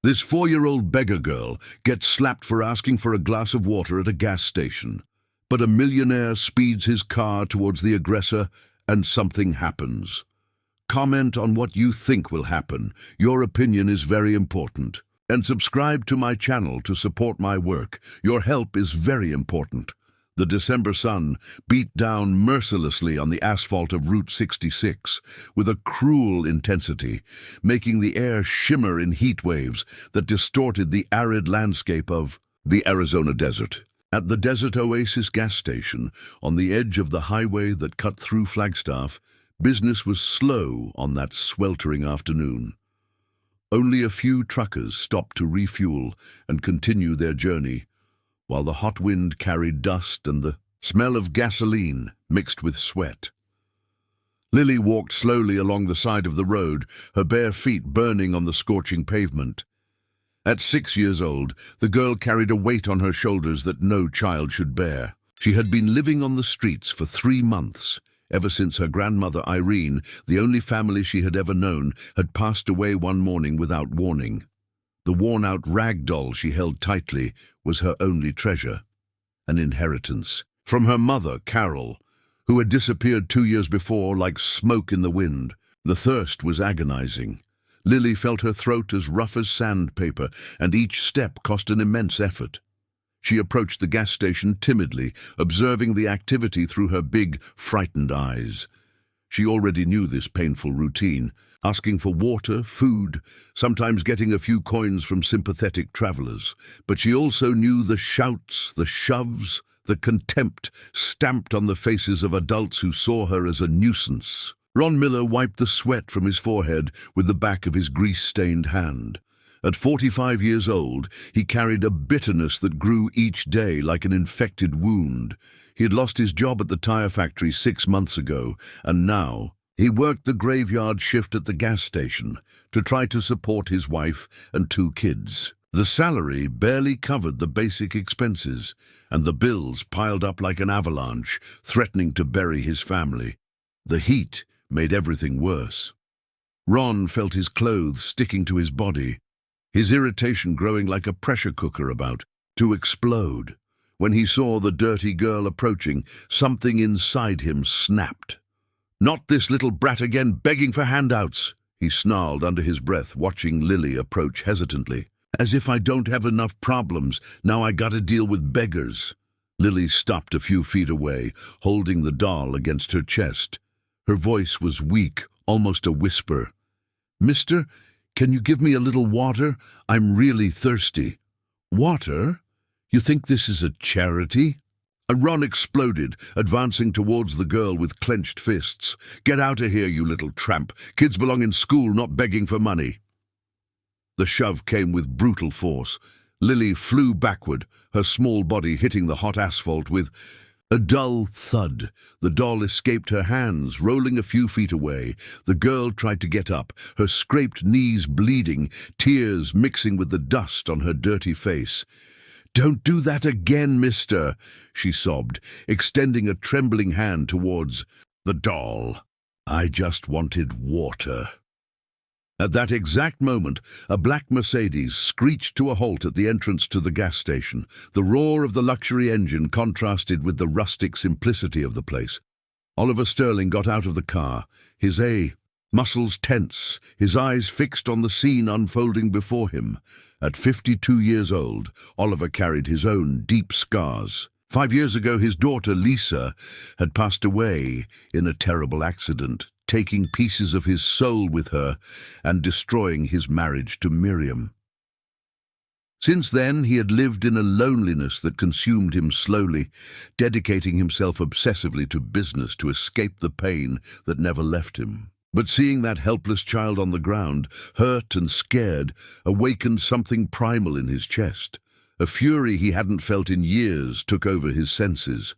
This 4-year-old beggar girl gets slapped for asking for a glass of water at a gas station. But a millionaire speeds his car towards the aggressor and something happens. Comment on what you think will happen. Your opinion is very important. And subscribe to my channel to support my work. Your help is very important. The December sun beat down mercilessly on the asphalt of Route 66 with a cruel intensity, making the air shimmer in heat waves that distorted the arid landscape of the Arizona desert. At the Desert Oasis gas station, on the edge of the highway that cut through Flagstaff, business was slow on that sweltering afternoon. Only a few truckers stopped to refuel and continue their journey, while the hot wind carried dust and the smell of gasoline mixed with sweat. Lily walked slowly along the side of the road, her bare feet burning on the scorching pavement. At 6 years old, the girl carried a weight on her shoulders that no child should bear. She had been living on the streets for 3 months, ever since her grandmother Irene, the only family she had ever known, had passed away one morning without warning. The worn-out rag doll she held tightly was her only treasure, an inheritance from her mother, Carol, who had disappeared 2 years before like smoke in the wind. The thirst was agonizing. Lily felt her throat as rough as sandpaper, and each step cost an immense effort. She approached the gas station timidly, observing the activity through her big, frightened eyes. She already knew this painful routine, asking for water, food, sometimes getting a few coins from sympathetic travelers. But she also knew the shouts, the shoves, the contempt stamped on the faces of adults who saw her as a nuisance. Ron Miller wiped the sweat from his forehead with the back of his grease-stained hand. At 45 years old, he carried a bitterness that grew each day like an infected wound. He had lost his job at the tire factory 6 months ago, and now he worked the graveyard shift at the gas station to try to support his wife and 2 kids. The salary barely covered the basic expenses, and the bills piled up like an avalanche, threatening to bury his family. The heat made everything worse. Ron felt his clothes sticking to his body, his irritation growing like a pressure cooker about to explode. When he saw the dirty girl approaching, something inside him snapped. "Not this little brat again, begging for handouts," he snarled under his breath, watching Lily approach hesitantly. "As if I don't have enough problems, now I gotta deal with beggars." Lily stopped a few feet away, holding the doll against her chest. Her voice was weak, almost a whisper. "Mister, can you give me a little water? I'm really thirsty." "Water? You think this is a charity?" Ron exploded, advancing towards the girl with clenched fists. "Get out of here, you little tramp. Kids belong in school, not begging for money." The shove came with brutal force. Lily flew backward, her small body hitting the hot asphalt with a dull thud. The doll escaped her hands, rolling a few feet away. The girl tried to get up, her scraped knees bleeding, tears mixing with the dust on her dirty face. "Don't do that again, mister," she sobbed, extending a trembling hand towards the doll. "I just wanted water." At that exact moment, a black Mercedes screeched to a halt at the entrance to the gas station. The roar of the luxury engine contrasted with the rustic simplicity of the place. Oliver Sterling got out of the car, his muscles tense, his eyes fixed on the scene unfolding before him. At 52 years old, Oliver carried his own deep scars. 5 years ago, his daughter, Lisa, had passed away in a terrible accident, taking pieces of his soul with her and destroying his marriage to Miriam. Since then, he had lived in a loneliness that consumed him slowly, dedicating himself obsessively to business to escape the pain that never left him. But seeing that helpless child on the ground, hurt and scared, awakened something primal in his chest. A fury he hadn't felt in years took over his senses.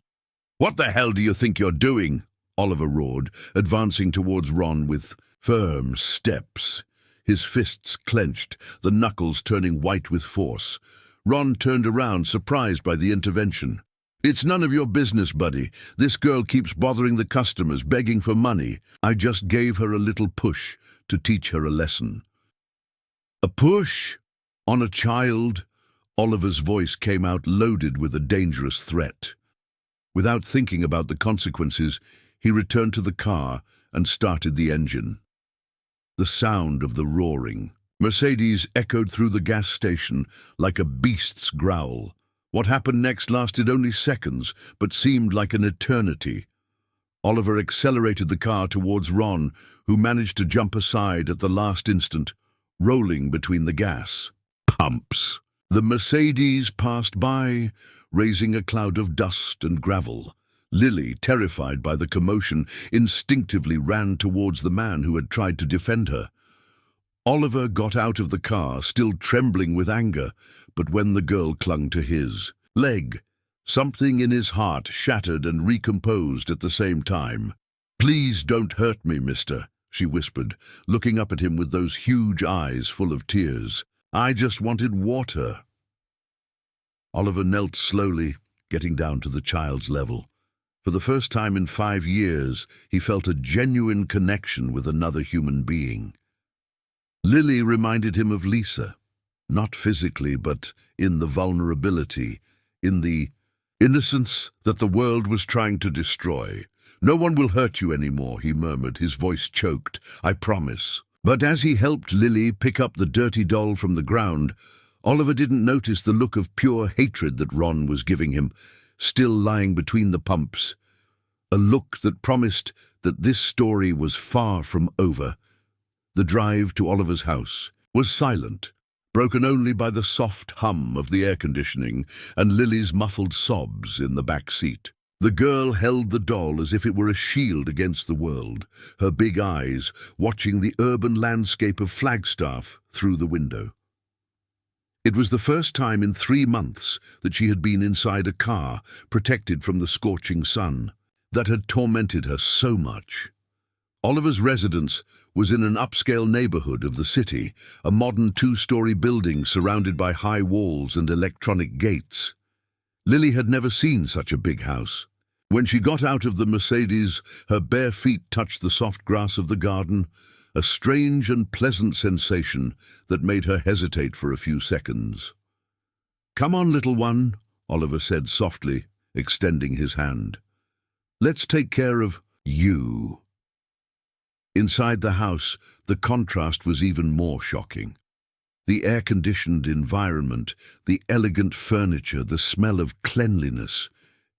"What the hell do you think you're doing?" Oliver roared, advancing towards Ron with firm steps. His fists clenched, the knuckles turning white with force. Ron turned around, surprised by the intervention. "It's none of your business, buddy. This girl keeps bothering the customers, begging for money. I just gave her a little push to teach her a lesson." "A push?" On a child? Oliver's voice came out loaded with a dangerous threat. Without thinking about the consequences, he returned to the car and started the engine. The sound of the roaring Mercedes echoed through the gas station like a beast's growl. What happened next lasted only seconds, but seemed like an eternity. Oliver accelerated the car towards Ron, who managed to jump aside at the last instant, rolling between the gas pumps. The Mercedes passed by, raising a cloud of dust and gravel. Lily, terrified by the commotion, instinctively ran towards the man who had tried to defend her. Oliver got out of the car, still trembling with anger, but when the girl clung to his leg, something in his heart shattered and recomposed at the same time. "Please don't hurt me, mister," she whispered, looking up at him with those huge eyes full of tears. "I just wanted water." Oliver knelt slowly, getting down to the child's level. For the first time in 5 years, he felt a genuine connection with another human being. Lily reminded him of Lisa, not physically, but in the vulnerability, in the innocence that the world was trying to destroy. "No one will hurt you anymore," he murmured, his voice choked. "I promise." But as he helped Lily pick up the dirty doll from the ground, Oliver didn't notice the look of pure hatred that Ron was giving him, still lying between the pumps. A look that promised that this story was far from over. The drive to Oliver's house was silent, broken only by the soft hum of the air conditioning and Lily's muffled sobs in the back seat. The girl held the doll as if it were a shield against the world, her big eyes watching the urban landscape of Flagstaff through the window. It was the first time in 3 months that she had been inside a car, protected from the scorching sun, that had tormented her so much. Oliver's residence was in an upscale neighborhood of the city, a modern 2-story building surrounded by high walls and electronic gates. Lily had never seen such a big house. When she got out of the Mercedes, her bare feet touched the soft grass of the garden, a strange and pleasant sensation that made her hesitate for a few seconds. "Come on, little one," Oliver said softly, extending his hand. "Let's take care of you." Inside the house, the contrast was even more shocking. The air-conditioned environment, the elegant furniture, the smell of cleanliness,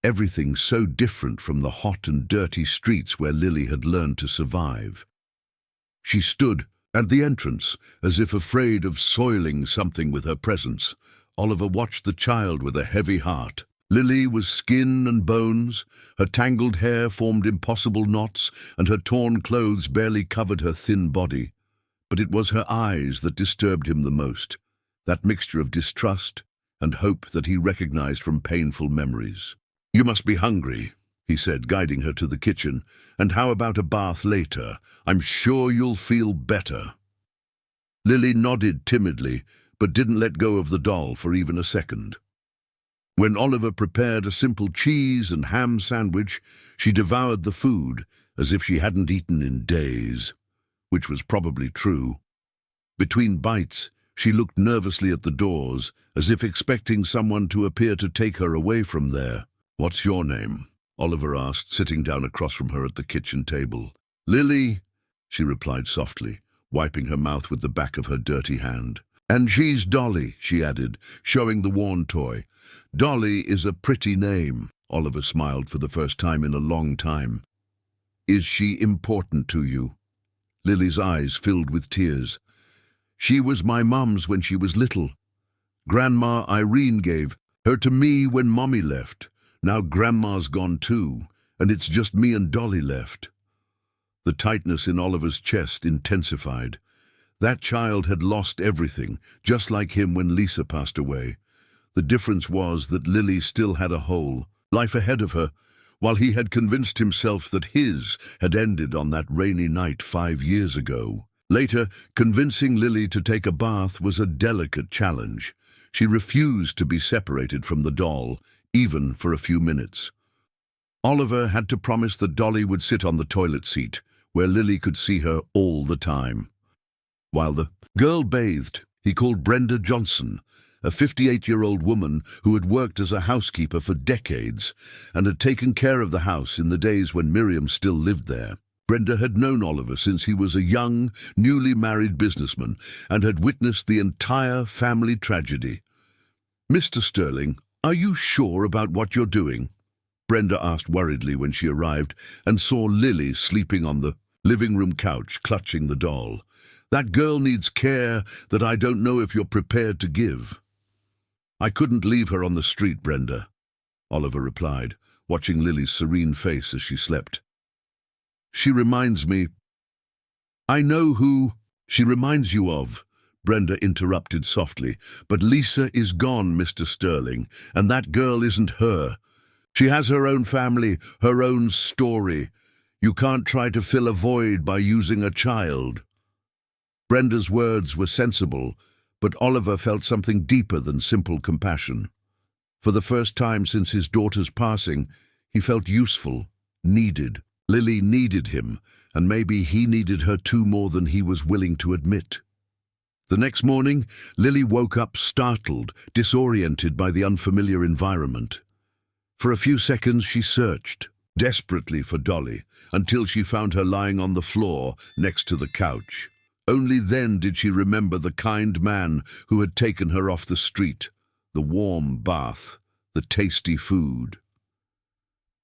everything so different from the hot and dirty streets where Lily had learned to survive. She stood at the entrance, as if afraid of soiling something with her presence. Oliver watched the child with a heavy heart. Lily was skin and bones, her tangled hair formed impossible knots, and her torn clothes barely covered her thin body. But it was her eyes that disturbed him the most, that mixture of distrust and hope that he recognized from painful memories. "You must be hungry," he said, guiding her to the kitchen. "And how about a bath later? I'm sure you'll feel better." Lily nodded timidly, but didn't let go of the doll for even a second. When Oliver prepared a simple cheese and ham sandwich, she devoured the food as if she hadn't eaten in days, which was probably true. Between bites, she looked nervously at the doors, as if expecting someone to appear to take her away from there. "What's your name?" Oliver asked, sitting down across from her at the kitchen table. "Lily," she replied softly, wiping her mouth with the back of her dirty hand. "And she's Dolly," she added, showing the worn toy. "Dolly is a pretty name," Oliver smiled for the first time in a long time. "Is she important to you?" Lily's eyes filled with tears. "She was my mum's when she was little. Grandma Irene gave her to me when Mommy left. Now Grandma's gone too, and it's just me and Dolly left." The tightness in Oliver's chest intensified. That child had lost everything, just like him when Lisa passed away. The difference was that Lily still had a whole life ahead of her, while he had convinced himself that his had ended on that rainy night 5 years ago. Later, convincing Lily to take a bath was a delicate challenge. She refused to be separated from the doll, even for a few minutes. Oliver had to promise that Dolly would sit on the toilet seat, where Lily could see her all the time. While the girl bathed, He called Brenda Johnson, a 58-year-old woman who had worked as a housekeeper for decades and had taken care of the house in the days when Miriam still lived there. Brenda had known Oliver since he was a young, newly married businessman and had witnessed the entire family tragedy. "Mr. Sterling, are you sure about what you're doing?" Brenda asked worriedly when she arrived and saw Lily sleeping on the living room couch, clutching the doll. "That girl needs care that I don't know if you're prepared to give." "I couldn't leave her on the street, Brenda," Oliver replied, watching Lily's serene face as she slept. "She reminds me—" "I know who she reminds you of," Brenda interrupted softly. "But Lisa is gone, Mr. Sterling, and that girl isn't her. She has her own family, her own story. You can't try to fill a void by using a child." Brenda's words were sensible, but Oliver felt something deeper than simple compassion. For the first time since his daughter's passing, he felt useful, needed. Lily needed him, and maybe he needed her too more than he was willing to admit. The next morning, Lily woke up startled, disoriented by the unfamiliar environment. For a few seconds she searched, desperately for Dolly, until she found her lying on the floor next to the couch. Only then did she remember the kind man who had taken her off the street, the warm bath, the tasty food.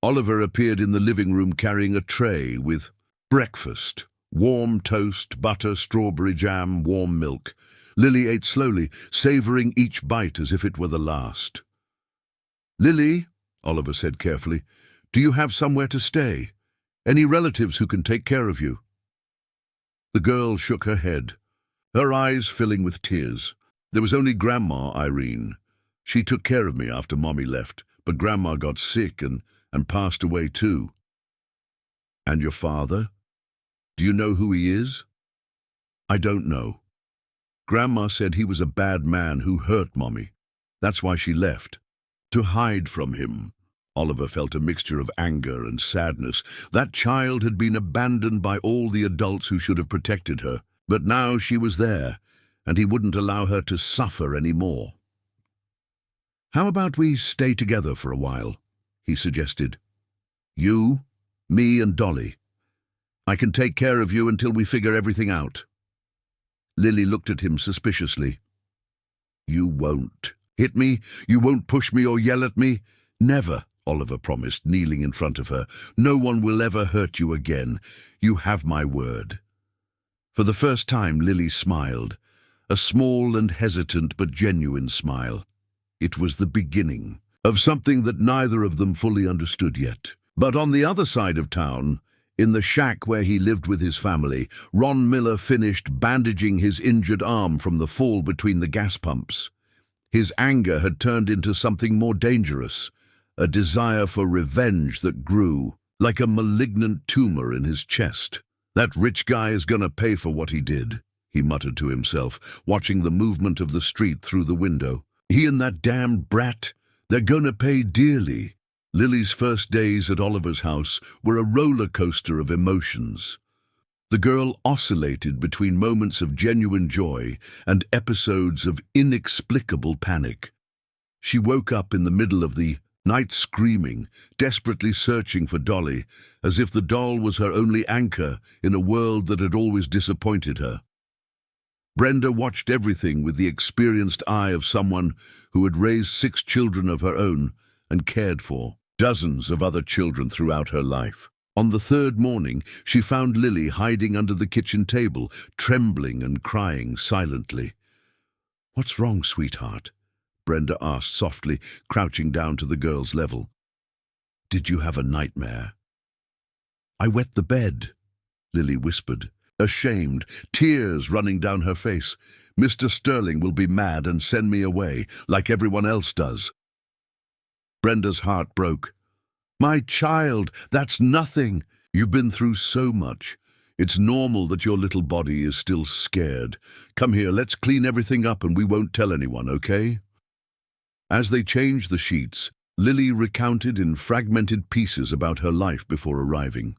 Oliver appeared in the living room carrying a tray with breakfast, warm toast, butter, strawberry jam, warm milk. Lily ate slowly, savoring each bite as if it were the last. "Lily," Oliver said carefully, "do you have somewhere to stay? Any relatives who can take care of you?" The girl shook her head, her eyes filling with tears. "There was only Grandma Irene. She took care of me after Mommy left, but Grandma got sick and passed away too." "And your father? Do you know who he is?" "I don't know. Grandma said he was a bad man who hurt Mommy. That's why she left. To hide from him." Oliver felt a mixture of anger and sadness. That child had been abandoned by all the adults who should have protected her, but now she was there, and he wouldn't allow her to suffer any more. "How about we stay together for a while?" he suggested. "You, me and Dolly. I can take care of you until we figure everything out." Lily looked at him suspiciously. "You won't hit me? You won't push me or yell at me?" "Never," Oliver promised, kneeling in front of her. "No one will ever hurt you again. You have my word." For the first time, Lily smiled, a small and hesitant but genuine smile. It was the beginning of something that neither of them fully understood yet. But on the other side of town, in the shack where he lived with his family, Ron Miller finished bandaging his injured arm from the fall between the gas pumps. His anger had turned into something more dangerous, a desire for revenge that grew like a malignant tumor in his chest. "That rich guy is gonna pay for what he did," he muttered to himself, watching the movement of the street through the window. "He and that damned brat, they're gonna pay dearly." Lily's first days at Oliver's house were a roller coaster of emotions. The girl oscillated between moments of genuine joy and episodes of inexplicable panic. She woke up in the middle of the night screaming, desperately searching for Dolly, as if the doll was her only anchor in a world that had always disappointed her. Brenda watched everything with the experienced eye of someone who had raised 6 children of her own and cared for dozens of other children throughout her life. On the 3rd morning, she found Lily hiding under the kitchen table, trembling and crying silently. "What's wrong, sweetheart?" Brenda asked softly, crouching down to the girl's level. "Did you have a nightmare?" "I wet the bed," Lily whispered, ashamed, tears running down her face. "Mr. Sterling will be mad and send me away, like everyone else does." Brenda's heart broke. "My child, that's nothing. You've been through so much. It's normal that your little body is still scared. Come here, let's clean everything up and we won't tell anyone, okay?" As they changed the sheets, Lily recounted in fragmented pieces about her life before arriving.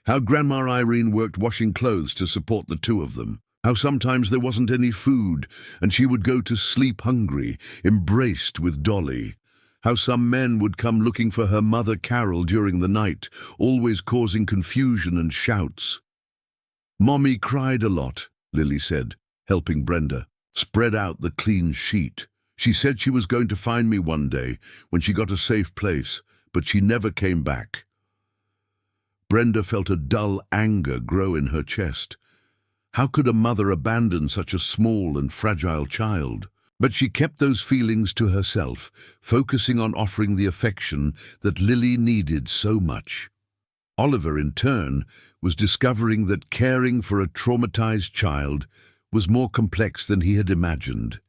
How Grandma Irene worked washing clothes to support the 2 of them. How sometimes there wasn't any food, and she would go to sleep hungry, embraced with Dolly. How some men would come looking for her mother Carol during the night, always causing confusion and shouts. "Mommy cried a lot," Lily said, helping Brenda spread out the clean sheet. "She said she was going to find me one day when she got a safe place, but she never came back." Brenda felt a dull anger grow in her chest. How could a mother abandon such a small and fragile child? But she kept those feelings to herself, focusing on offering the affection that Lily needed so much. Oliver, in turn, was discovering that caring for a traumatized child was more complex than he had imagined.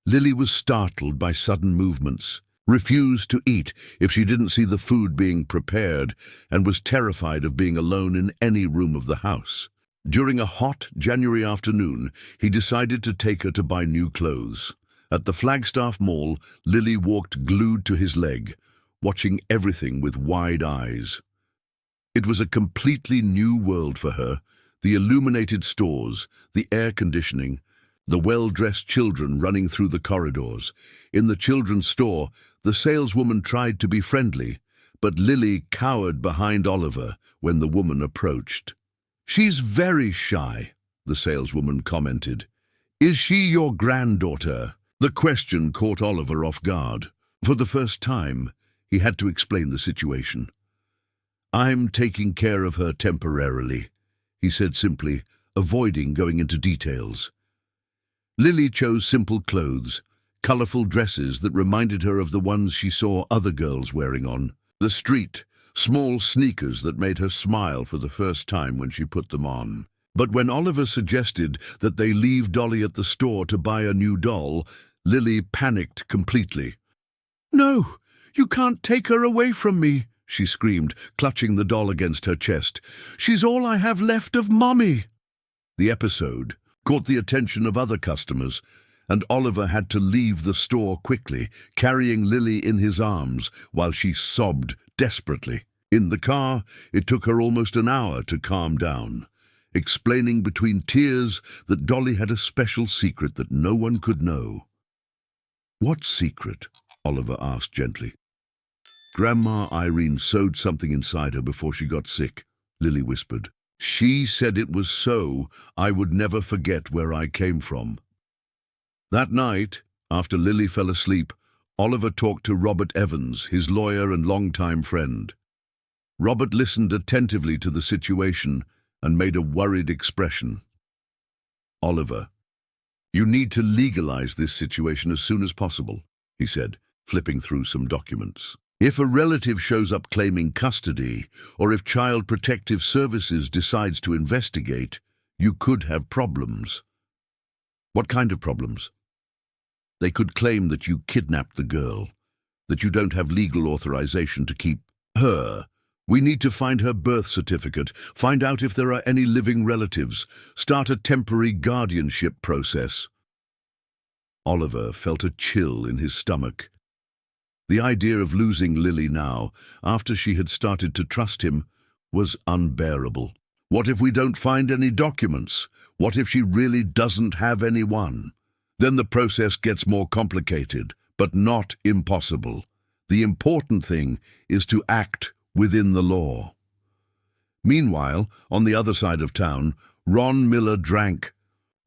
Lily was startled by sudden movements, refused to eat if she didn't see the food being prepared, and was terrified of being alone in any room of the house. During a hot January afternoon, he decided to take her to buy new clothes. At the Flagstaff Mall, Lily walked glued to his leg, watching everything with wide eyes. It was a completely new world for her. The illuminated stores, the air conditioning, the well-dressed children running through the corridors. In the children's store, the saleswoman tried to be friendly, but Lily cowered behind Oliver when the woman approached. "She's very shy," the saleswoman commented. "Is she your granddaughter?" The question caught Oliver off guard. For the first time, he had to explain the situation. "I'm taking care of her temporarily," he said simply, avoiding going into details. Lily chose simple clothes, colorful dresses that reminded her of the ones she saw other girls wearing on the street, small sneakers that made her smile for the first time when she put them on. But when Oliver suggested that they leave Dolly at the store to buy a new doll, Lily panicked completely. "No, you can't take her away from me," she screamed, clutching the doll against her chest. "She's all I have left of Mommy." The episode caught the attention of other customers, and Oliver had to leave the store quickly, carrying Lily in his arms while she sobbed desperately. In the car, it took her almost an hour to calm down, explaining between tears that Dolly had a special secret that no one could know. "What secret?" Oliver asked gently. "Grandma Irene sewed something inside her before she got sick," Lily whispered. "She said it was so I would never forget where I came from." That night, after Lily fell asleep, Oliver talked to Robert Evans, his lawyer and longtime friend. Robert listened attentively to the situation and made a worried expression. "Oliver, you need to legalize this situation as soon as possible," he said, flipping through some documents. "If a relative shows up claiming custody, or if Child Protective Services decides to investigate, you could have problems." "What kind of problems?" "They could claim that you kidnapped the girl, that you don't have legal authorization to keep her. We need to find her birth certificate, find out if there are any living relatives, start a temporary guardianship process." Oliver felt a chill in his stomach. The idea of losing Lily now, after she had started to trust him, was unbearable. What if we don't find any documents? What if she really doesn't have anyone? Then the process gets more complicated, but not impossible. The important thing is to act within the law. Meanwhile, on the other side of town, Ron Miller drank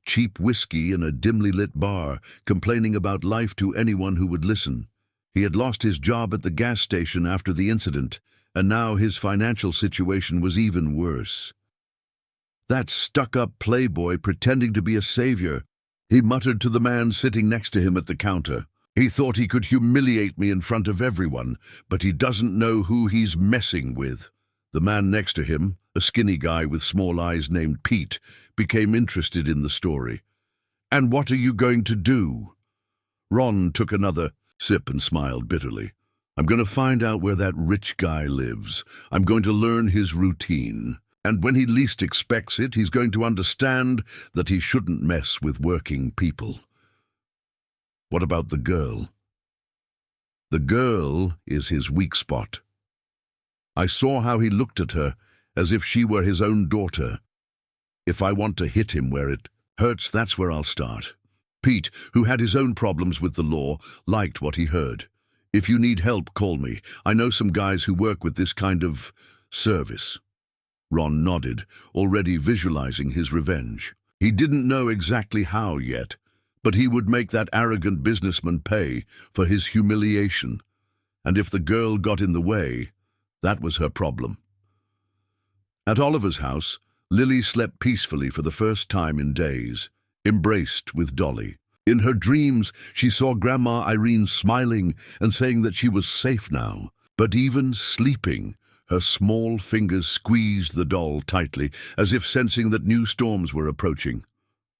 cheap whiskey in a dimly lit bar, complaining about life to anyone who would listen. He had lost his job at the gas station after the incident, and now his financial situation was even worse. "That stuck-up playboy pretending to be a savior," he muttered to the man sitting next to him at the counter. "He thought he could humiliate me in front of everyone, but he doesn't know who he's messing with." The man next to him, a skinny guy with small eyes named Pete, became interested in the story. "And what are you going to do?" Ron took another sip and smiled bitterly. "I'm going to find out where that rich guy lives. I'm going to learn his routine. And when he least expects it, he's going to understand that he shouldn't mess with working people." "What about the girl?" "The girl is his weak spot. I saw how he looked at her, as if she were his own daughter. If I want to hit him where it Hurts, that's where I'll start. Pete, who had his own problems with the law, liked what he heard. If you need help, call me. I know some guys who work with this kind of service. Ron nodded, already visualizing his revenge. He didn't know exactly how yet, but he would make that arrogant businessman pay for his humiliation. And if the girl got in the way, that was her problem. At Oliver's house, Lily slept peacefully for the first time in days, embraced with Dolly. In her dreams, she saw Grandma Irene smiling and saying that she was safe now. But even sleeping, her small fingers squeezed the doll tightly, as if sensing that new storms were approaching.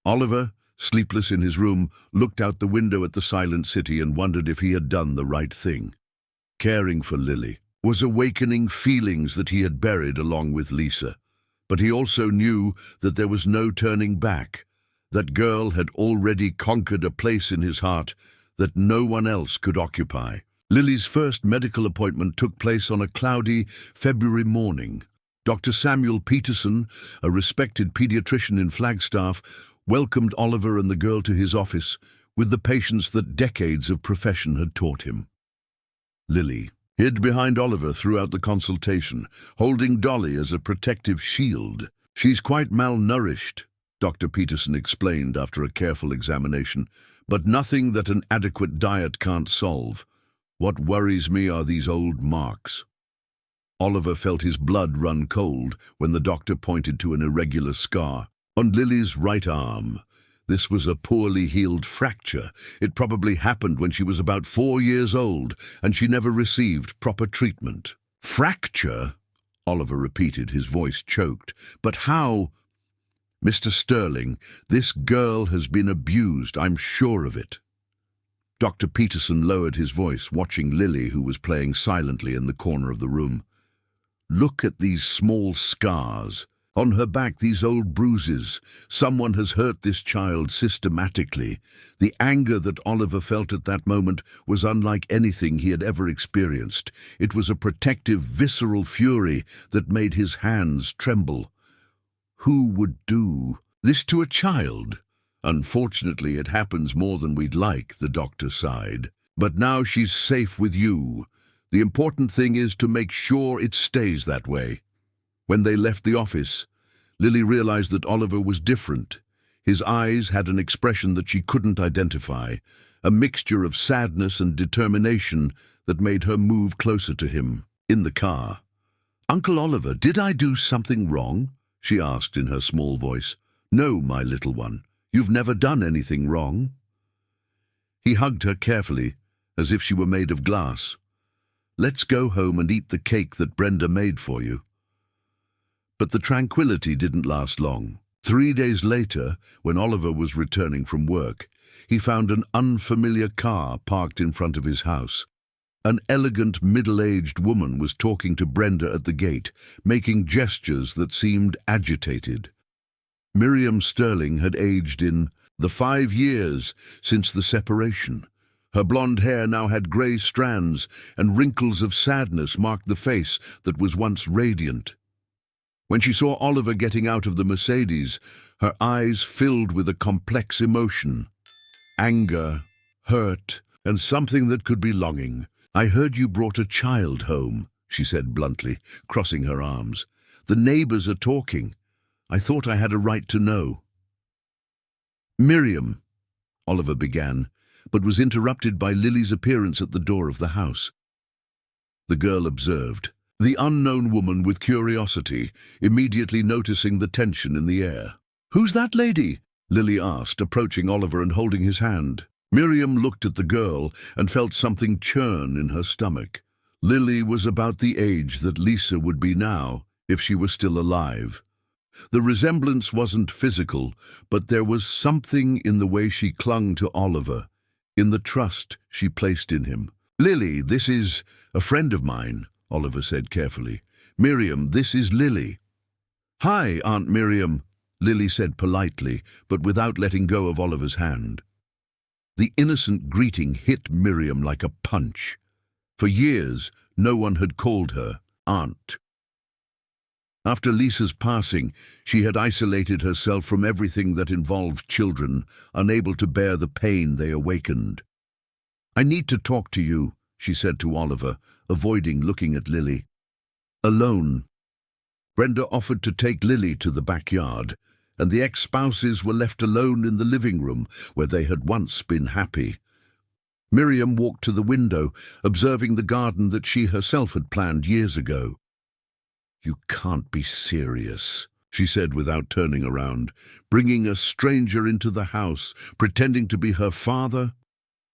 Oliver, sleepless in his room, looked out the window at the silent city and wondered if he had done the right thing. Caring for Lily was awakening feelings that he had buried along with Lisa. But he also knew that there was no turning back. That girl had already conquered a place in his heart that no one else could occupy. Lily's first medical appointment took place on a cloudy February morning. Dr. Samuel Peterson, a respected pediatrician in Flagstaff, welcomed Oliver and the girl to his office with the patience that decades of profession had taught him. Lily hid behind Oliver throughout the consultation, holding Dolly as a protective shield. She's quite malnourished, Dr. Peterson explained after a careful examination, but nothing that an adequate diet can't solve. What worries me are these old marks. Oliver felt his blood run cold when the doctor pointed to an irregular scar on Lily's right arm. This was a poorly healed fracture. It probably happened when she was about 4 years old, and she never received proper treatment. Fracture? Oliver repeated, his voice choked. But how? Mr. Sterling, this girl has been abused, I'm sure of it. Dr. Peterson lowered his voice, watching Lily, who was playing silently in the corner of the room. Look at these small scars. On her back, these old bruises. Someone has hurt this child systematically. The anger that Oliver felt at that moment was unlike anything he had ever experienced. It was a protective, visceral fury that made his hands tremble. Who would do this to a child? Unfortunately, it happens more than we'd like, the doctor sighed. But now she's safe with you. The important thing is to make sure it stays that way. When they left the office, Lily realized that Oliver was different. His eyes had an expression that she couldn't identify, a mixture of sadness and determination that made her move closer to him. In the car, "Uncle Oliver, did I do something wrong?" she asked in her small voice. "No, my little one, you've never done anything wrong." He hugged her carefully, as if she were made of glass. "Let's go home and eat the cake that Brenda made for you." But the tranquility didn't last long. 3 days later, when Oliver was returning from work, he found an unfamiliar car parked in front of his house. An elegant, middle-aged woman was talking to Brenda at the gate, making gestures that seemed agitated. Miriam Sterling had aged in the 5 years since the separation. Her blonde hair now had grey strands, and wrinkles of sadness marked the face that was once radiant. When she saw Oliver getting out of the Mercedes, her eyes filled with a complex emotion. Anger, hurt, and something that could be longing. "I heard you brought a child home," she said bluntly, crossing her arms. "The neighbors are talking. I thought I had a right to know." "Miriam," Oliver began, but was interrupted by Lily's appearance at the door of the house. The girl observed the unknown woman with curiosity, immediately noticing the tension in the air. "Who's that lady?" Lily asked, approaching Oliver and holding his hand. Miriam looked at the girl and felt something churn in her stomach. Lily was about the age that Lisa would be now, if she were still alive. The resemblance wasn't physical, but there was something in the way she clung to Oliver, in the trust she placed in him. "Lily, this is a friend of mine," Oliver said carefully. "Miriam, this is Lily." "Hi, Aunt Miriam," Lily said politely, but without letting go of Oliver's hand. The innocent greeting hit Miriam like a punch. For years, no one had called her Aunt. After Lisa's passing, she had isolated herself from everything that involved children, unable to bear the pain they awakened. "I need to talk to you," she said to Oliver, avoiding looking at Lily. Alone. Brenda offered to take Lily to the backyard, and the ex-spouses were left alone in the living room where they had once been happy. Miriam walked to the window, observing the garden that she herself had planned years ago. "You can't be serious," she said without turning around, "bringing a stranger into the house, pretending to be her father?"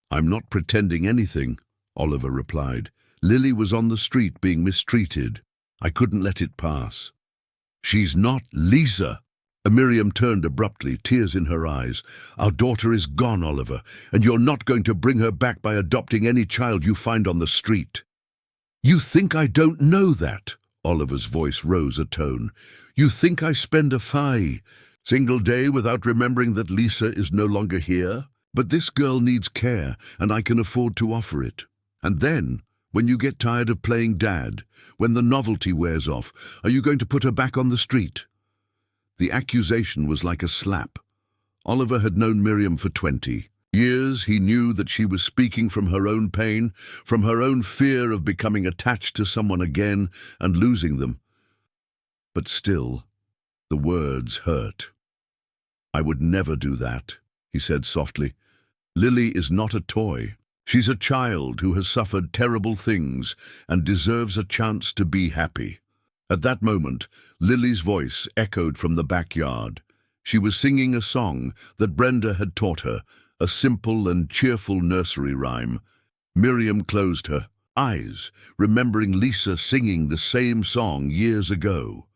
"I'm not pretending anything," Oliver replied. "Lily was on the street being mistreated. I couldn't let it pass." "She's not Lisa." Miriam turned abruptly, tears in her eyes. "Our daughter is gone, Oliver, and you're not going to bring her back by adopting any child you find on the street." "You think I don't know that?" Oliver's voice rose a tone. "You think I spend a single day without remembering that Lisa is no longer here? But this girl needs care, and I can afford to offer it. And then, when you get tired of playing dad, when the novelty wears off, are you going to put her back on the street?" The accusation was like a slap. Oliver had known Miriam for 20 years. He knew that she was speaking from her own pain, from her own fear of becoming attached to someone again and losing them. But still, the words hurt. "I would never do that," he said softly. "Lily is not a toy. She's a child who has suffered terrible things and deserves a chance to be happy." At that moment, Lily's voice echoed from the backyard. She was singing a song that Brenda had taught her, a simple and cheerful nursery rhyme. Miriam closed her eyes, remembering Lisa singing the same song years ago.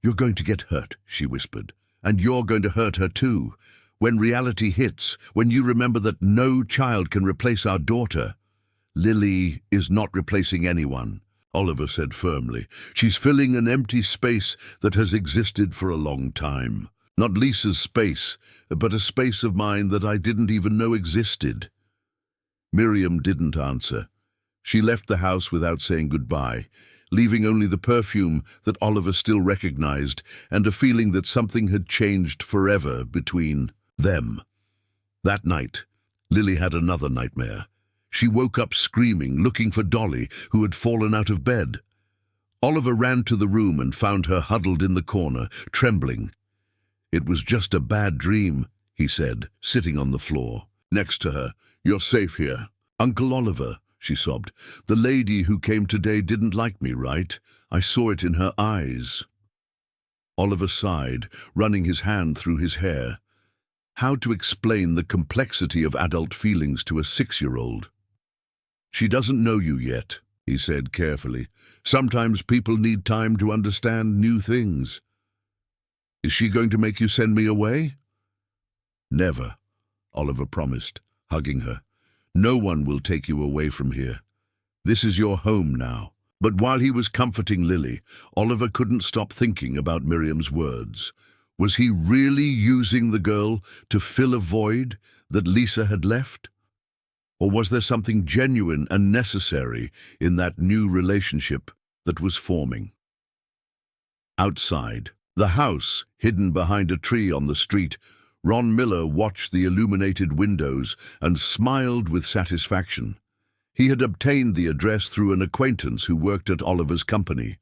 "You're going to get hurt," she whispered, "and you're going to hurt her too. When reality hits, when you remember that no child can replace our daughter." "Lily is not replacing anyone," Oliver said firmly. "She's filling an empty space that has existed for a long time. Not Lisa's space, but a space of mine that I didn't even know existed." Miriam didn't answer. She left the house without saying goodbye, leaving only the perfume that Oliver still recognized and a feeling that something had changed forever between them. That night, Lily had another nightmare. She woke up screaming, looking for Dolly, who had fallen out of bed. Oliver ran to the room and found her huddled in the corner, trembling. "It was just a bad dream," he said, sitting on the floor. Next to her, "You're safe here." "Uncle Oliver," she sobbed, "the lady who came today didn't like me, right? I saw it in her eyes." Oliver sighed, running his hand through his hair. How to explain the complexity of adult feelings to a 6-year-old? "She doesn't know you yet," he said carefully. "Sometimes people need time to understand new things." "Is she going to make you send me away?" "Never," Oliver promised, hugging her. "No one will take you away from here. This is your home now." But while he was comforting Lily, Oliver couldn't stop thinking about Miriam's words. Was he really using the girl to fill a void that Lisa had left? Or was there something genuine and necessary in that new relationship that was forming? Outside, the house, hidden behind a tree on the street, Ron Miller watched the illuminated windows and smiled with satisfaction. He had obtained the address through an acquaintance who worked at Oliver's company.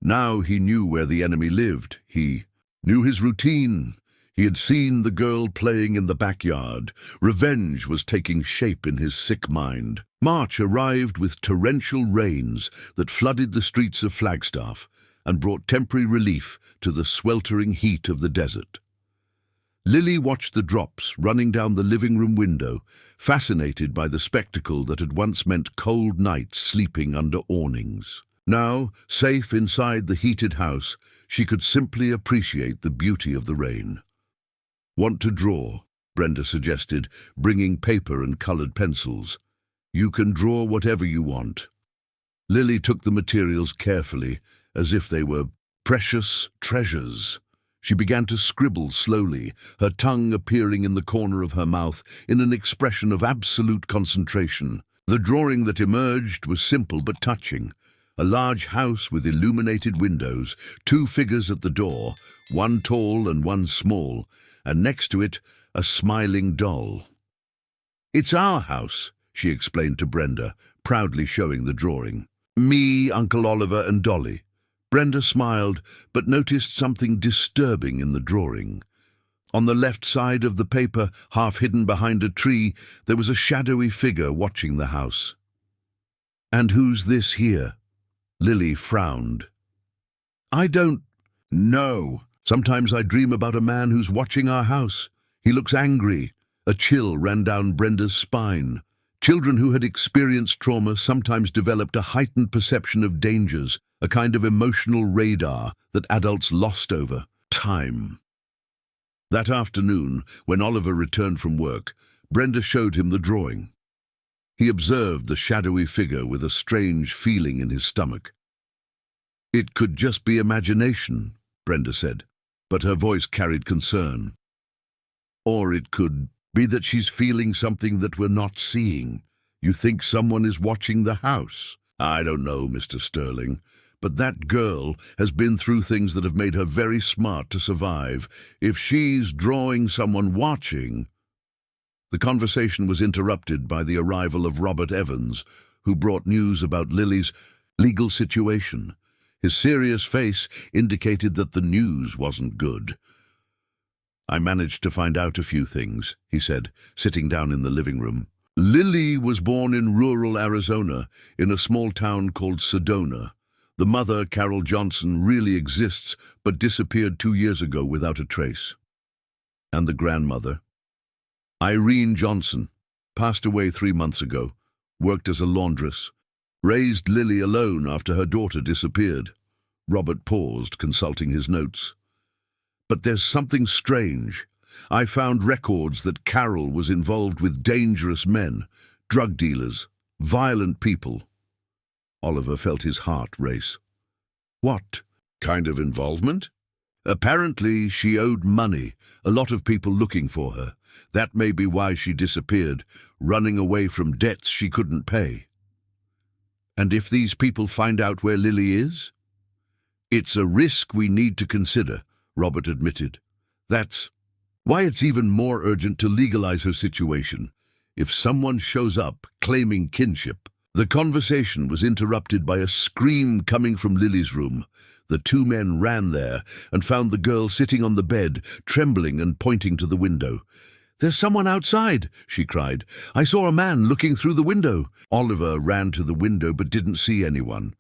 Now he knew where the enemy lived. He knew his routine. He had seen the girl playing in the backyard. Revenge was taking shape in his sick mind. March arrived with torrential rains that flooded the streets of Flagstaff and brought temporary relief to the sweltering heat of the desert. Lily watched the drops running down the living room window, fascinated by the spectacle that had once meant cold nights sleeping under awnings. Now, safe inside the heated house, she could simply appreciate the beauty of the rain. "Want to draw?" Brenda suggested, bringing paper and colored pencils. "You can draw whatever you want." Lily took the materials carefully, as if they were precious treasures. She began to scribble slowly, her tongue appearing in the corner of her mouth in an expression of absolute concentration. The drawing that emerged was simple but touching. A large house with illuminated windows, two figures at the door, one tall and one small, and next to it, a smiling doll. "It's our house," she explained to Brenda, proudly showing the drawing. "Me, Uncle Oliver and Dolly." Brenda smiled, but noticed something disturbing in the drawing. On the left side of the paper, half hidden behind a tree, there was a shadowy figure watching the house. "And who's this here?" Lily frowned. "I don't know. Sometimes I dream about a man who's watching our house. He looks angry." A chill ran down Brenda's spine. Children who had experienced trauma sometimes developed a heightened perception of dangers, a kind of emotional radar that adults lost over time. That afternoon, when Oliver returned from work, Brenda showed him the drawing. He observed the shadowy figure with a strange feeling in his stomach. "It could just be imagination," Brenda said, but her voice carried concern. "Or it could be that she's feeling something that we're not seeing. You think someone is watching the house?" "I don't know, Mr. Sterling, but that girl has been through things that have made her very smart to survive. If she's drawing someone watching—" The conversation was interrupted by the arrival of Robert Evans, who brought news about Lily's legal situation. His serious face indicated that the news wasn't good. "I managed to find out a few things," he said, sitting down in the living room. "Lily was born in rural Arizona, in a small town called Sedona. The mother, Carol Johnson, really exists, but disappeared 2 years ago without a trace. And the grandmother, Irene Johnson, passed away 3 months ago, worked as a laundress, raised Lily alone after her daughter disappeared." Robert paused, consulting his notes. "But there's something strange. I found records that Carol was involved with dangerous men, drug dealers, violent people." Oliver felt his heart race. "What kind of involvement?" "Apparently she owed money, a lot of people looking for her. That may be why she disappeared, running away from debts she couldn't pay." "And if these people find out where Lily is?" "It's a risk we need to consider," Robert admitted. "That's why it's even more urgent to legalize her situation. If someone shows up claiming kinship—" The conversation was interrupted by a scream coming from Lily's room. The two men ran there and found the girl sitting on the bed, trembling and pointing to the window. "There's someone outside," she cried. "I saw a man looking through the window." Oliver ran to the window but didn't see anyone.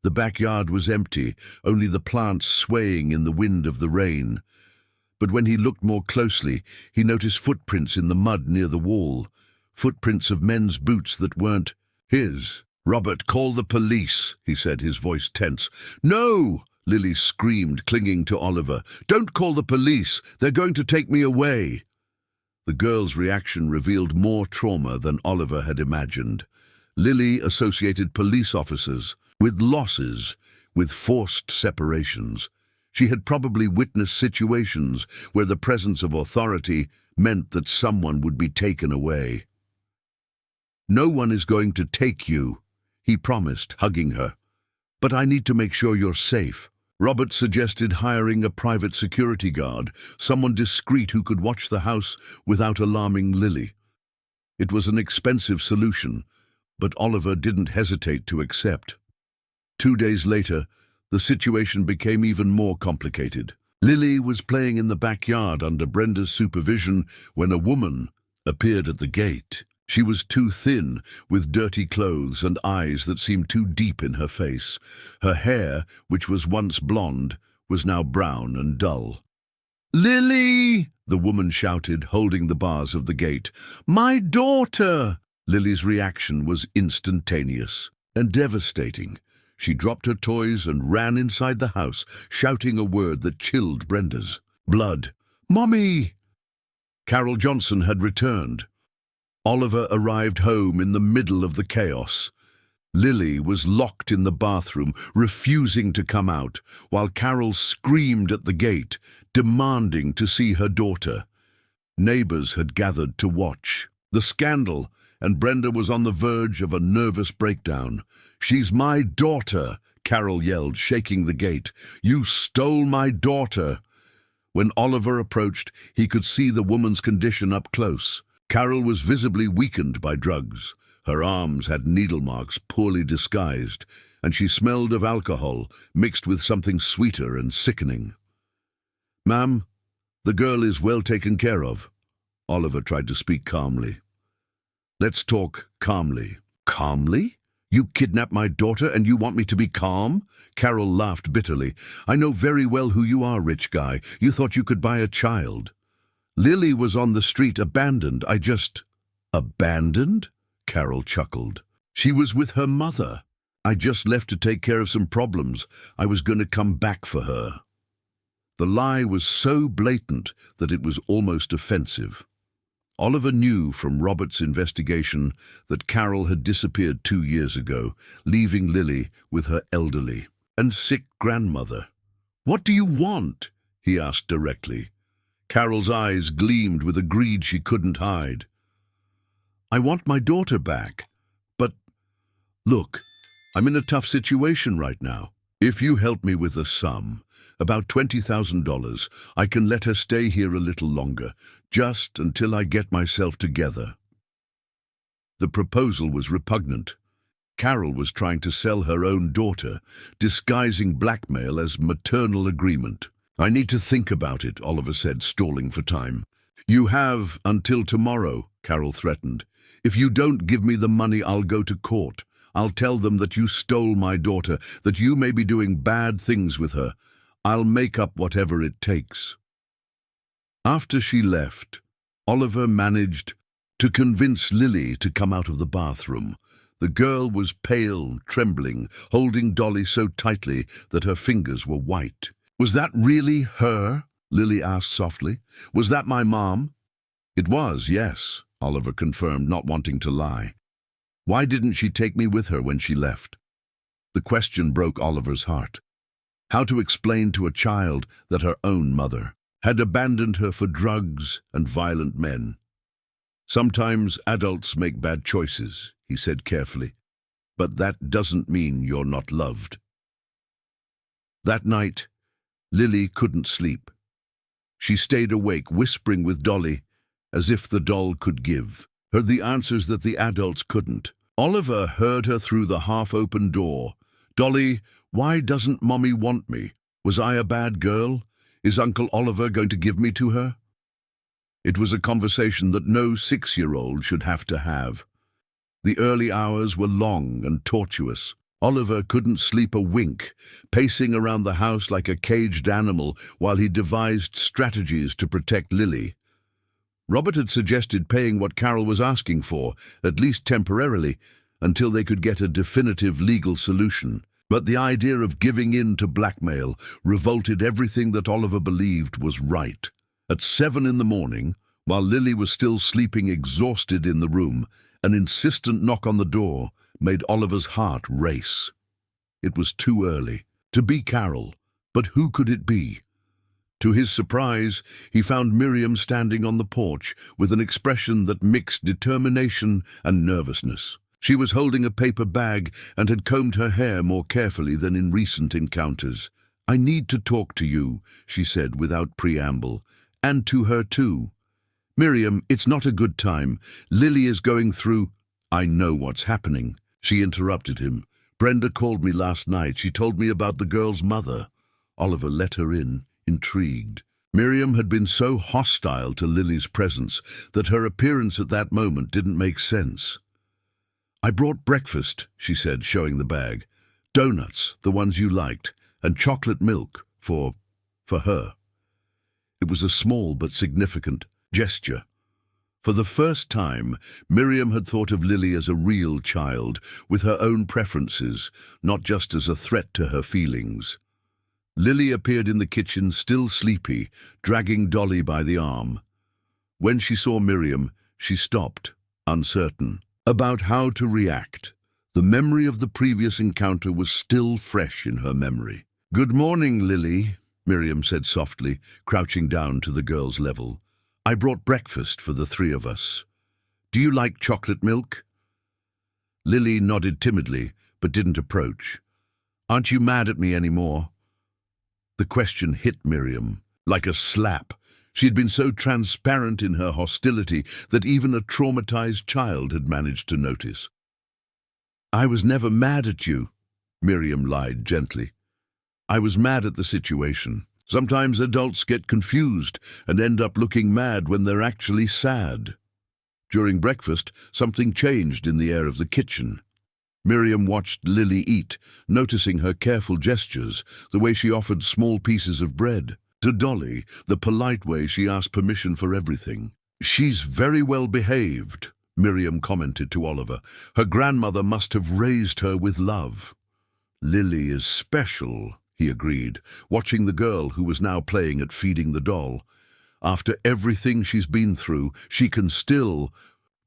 The backyard was empty, only the plants swaying in the wind of the rain. But when he looked more closely, he noticed footprints in the mud near the wall, footprints of men's boots that weren't his. "Robert, call the police," he said, his voice tense. "No!" Lily screamed, clinging to Oliver. "Don't call the police. They're going to take me away." The girl's reaction revealed more trauma than Oliver had imagined. Lily associated police officers with losses, with forced separations. She had probably witnessed situations where the presence of authority meant that someone would be taken away. "No one is going to take you," he promised, hugging her. "But I need to make sure you're safe." Robert suggested hiring a private security guard, someone discreet who could watch the house without alarming Lily. It was an expensive solution, but Oliver didn't hesitate to accept. 2 days later, the situation became even more complicated. Lily was playing in the backyard under Brenda's supervision when a woman appeared at the gate. She was too thin, with dirty clothes and eyes that seemed too deep in her face. Her hair, which was once blonde, was now brown and dull. "Lily!" the woman shouted, holding the bars of the gate. "My daughter!" Lily's reaction was instantaneous and devastating. She dropped her toys and ran inside the house, shouting a word that chilled Brenda's blood. "Mommy!" Carol Johnson had returned. Oliver arrived home in the middle of the chaos. Lily was locked in the bathroom, refusing to come out, while Carol screamed at the gate, demanding to see her daughter. Neighbors had gathered to watch. The scandal and Brenda was on the verge of a nervous breakdown. "She's my daughter," Carol yelled, shaking the gate. "You stole my daughter." When Oliver approached, he could see the woman's condition up close. Carol was visibly weakened by drugs. Her arms had needle marks poorly disguised, and she smelled of alcohol mixed with something sweeter and sickening. "Ma'am, the girl is well taken care of." Oliver tried to speak calmly. "Let's talk calmly." "Calmly? You kidnapped my daughter and you want me to be calm?" Carol laughed bitterly. "I know very well who you are, rich guy. You thought you could buy a child. Lily was on the street abandoned. Abandoned?" Carol chuckled. "She was with her mother. I just left to take care of some problems. I was going to come back for her." The lie was so blatant that it was almost offensive. Oliver knew from Robert's investigation that Carol had disappeared 2 years ago, leaving Lily with her elderly and sick grandmother. "What do you want?" he asked directly. Carol's eyes gleamed with a greed she couldn't hide. "I want my daughter back. But, look, I'm in a tough situation right now. If you help me with a sum, about $20,000, I can let her stay here a little longer, just until I get myself together." The proposal was repugnant. Carol was trying to sell her own daughter, disguising blackmail as maternal agreement. "I need to think about it," Oliver said, stalling for time. "You have until tomorrow," Carol threatened. "If you don't give me the money, I'll go to court. I'll tell them that you stole my daughter, that you may be doing bad things with her. I'll make up whatever it takes." After she left, Oliver managed to convince Lily to come out of the bathroom. The girl was pale, trembling, holding Dolly so tightly that her fingers were white. "Was that really her?" Lily asked softly. "Was that my mom?" "It was, yes," Oliver confirmed, not wanting to lie. "Why didn't she take me with her when she left?" The question broke Oliver's heart. How to explain to a child that her own mother had abandoned her for drugs and violent men? "Sometimes adults make bad choices," he said carefully, "but that doesn't mean you're not loved." That night, Lily couldn't sleep. She stayed awake, whispering with Dolly, as if the doll could give her the answers that the adults couldn't. Oliver heard her through the half-open door. "Dolly, why doesn't Mommy want me? Was I a bad girl? Is Uncle Oliver going to give me to her?" It was a conversation that no 6-year-old should have to have. The early hours were long and tortuous. Oliver couldn't sleep a wink, pacing around the house like a caged animal while he devised strategies to protect Lily. Robert had suggested paying what Carol was asking for, at least temporarily, until they could get a definitive legal solution. But the idea of giving in to blackmail revolted everything that Oliver believed was right. At 7 in the morning, while Lily was still sleeping exhausted in the room, an insistent knock on the door made Oliver's heart race. It was too early to be Carol, but who could it be? To his surprise, he found Miriam standing on the porch with an expression that mixed determination and nervousness. She was holding a paper bag and had combed her hair more carefully than in recent encounters. "I need to talk to you," she said without preamble, "and to her too." "Miriam, it's not a good time. Lily is going through—" "I know what's happening," she interrupted him. "Brenda called me last night. She told me about the girl's mother." Oliver let her in, intrigued. Miriam had been so hostile to Lily's presence that her appearance at that moment didn't make sense. "I brought breakfast," she said, showing the bag. "Donuts, the ones you liked, and chocolate milk for her." It was a small but significant gesture. For the first time, Miriam had thought of Lily as a real child, with her own preferences, not just as a threat to her feelings. Lily appeared in the kitchen, still sleepy, dragging Dolly by the arm. When she saw Miriam, she stopped, uncertain about how to react. The memory of the previous encounter was still fresh in her memory. "Good morning, Lily," Miriam said softly, crouching down to the girl's level. "I brought breakfast for the 3 of us. Do you like chocolate milk? Lily nodded timidly, but didn't approach. Aren't you mad at me anymore? The question hit Miriam like a slap. She had been so transparent in her hostility that even a traumatized child had managed to notice. I was never mad at you, Miriam lied gently. I was mad at the situation. Sometimes adults get confused and end up looking mad when they're actually sad. During breakfast, something changed in the air of the kitchen. Miriam watched Lily eat, noticing her careful gestures, the way she offered small pieces of bread. To Dolly, the polite way she asked permission for everything. She's very well behaved, Miriam commented to Oliver. Her grandmother must have raised her with love. Lily is special, he agreed, watching the girl who was now playing at feeding the doll. After everything she's been through, she can still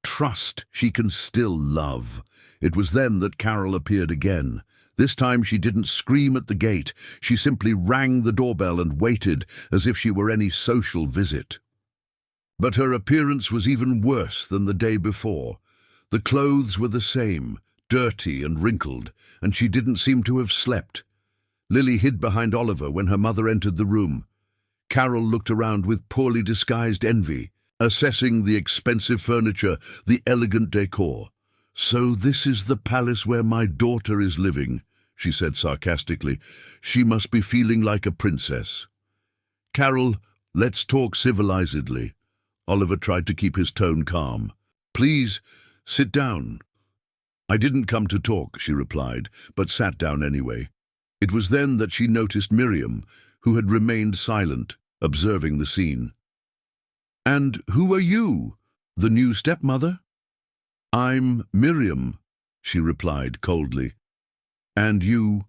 trust, she can still love. It was then that Carol appeared again. This time she didn't scream at the gate. She simply rang the doorbell and waited as if she were any social visit. But her appearance was even worse than the day before. The clothes were the same, dirty and wrinkled, and she didn't seem to have slept. Lily hid behind Oliver when her mother entered the room. Carol looked around with poorly disguised envy, assessing the expensive furniture, the elegant decor. So this is the palace where my daughter is living, she said sarcastically. She must be feeling like a princess. Carol, let's talk civilizedly. Oliver tried to keep his tone calm. Please, sit down. I didn't come to talk, she replied, but sat down anyway. It was then that she noticed Miriam, who had remained silent, observing the scene. And who are you? The new stepmother? I'm Miriam, she replied coldly. And you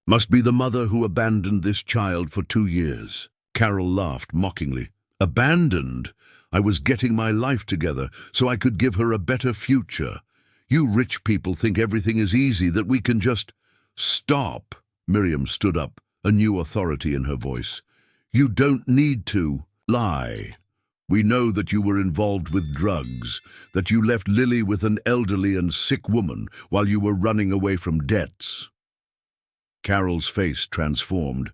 must be the mother who abandoned this child for 2 years. Carol laughed mockingly. Abandoned? I was getting my life together so I could give her a better future. You rich people think everything is easy, that we can just... Stop! Miriam stood up, a new authority in her voice. You don't need to lie. We know that you were involved with drugs, that you left Lily with an elderly and sick woman while you were running away from debts. Carol's face transformed,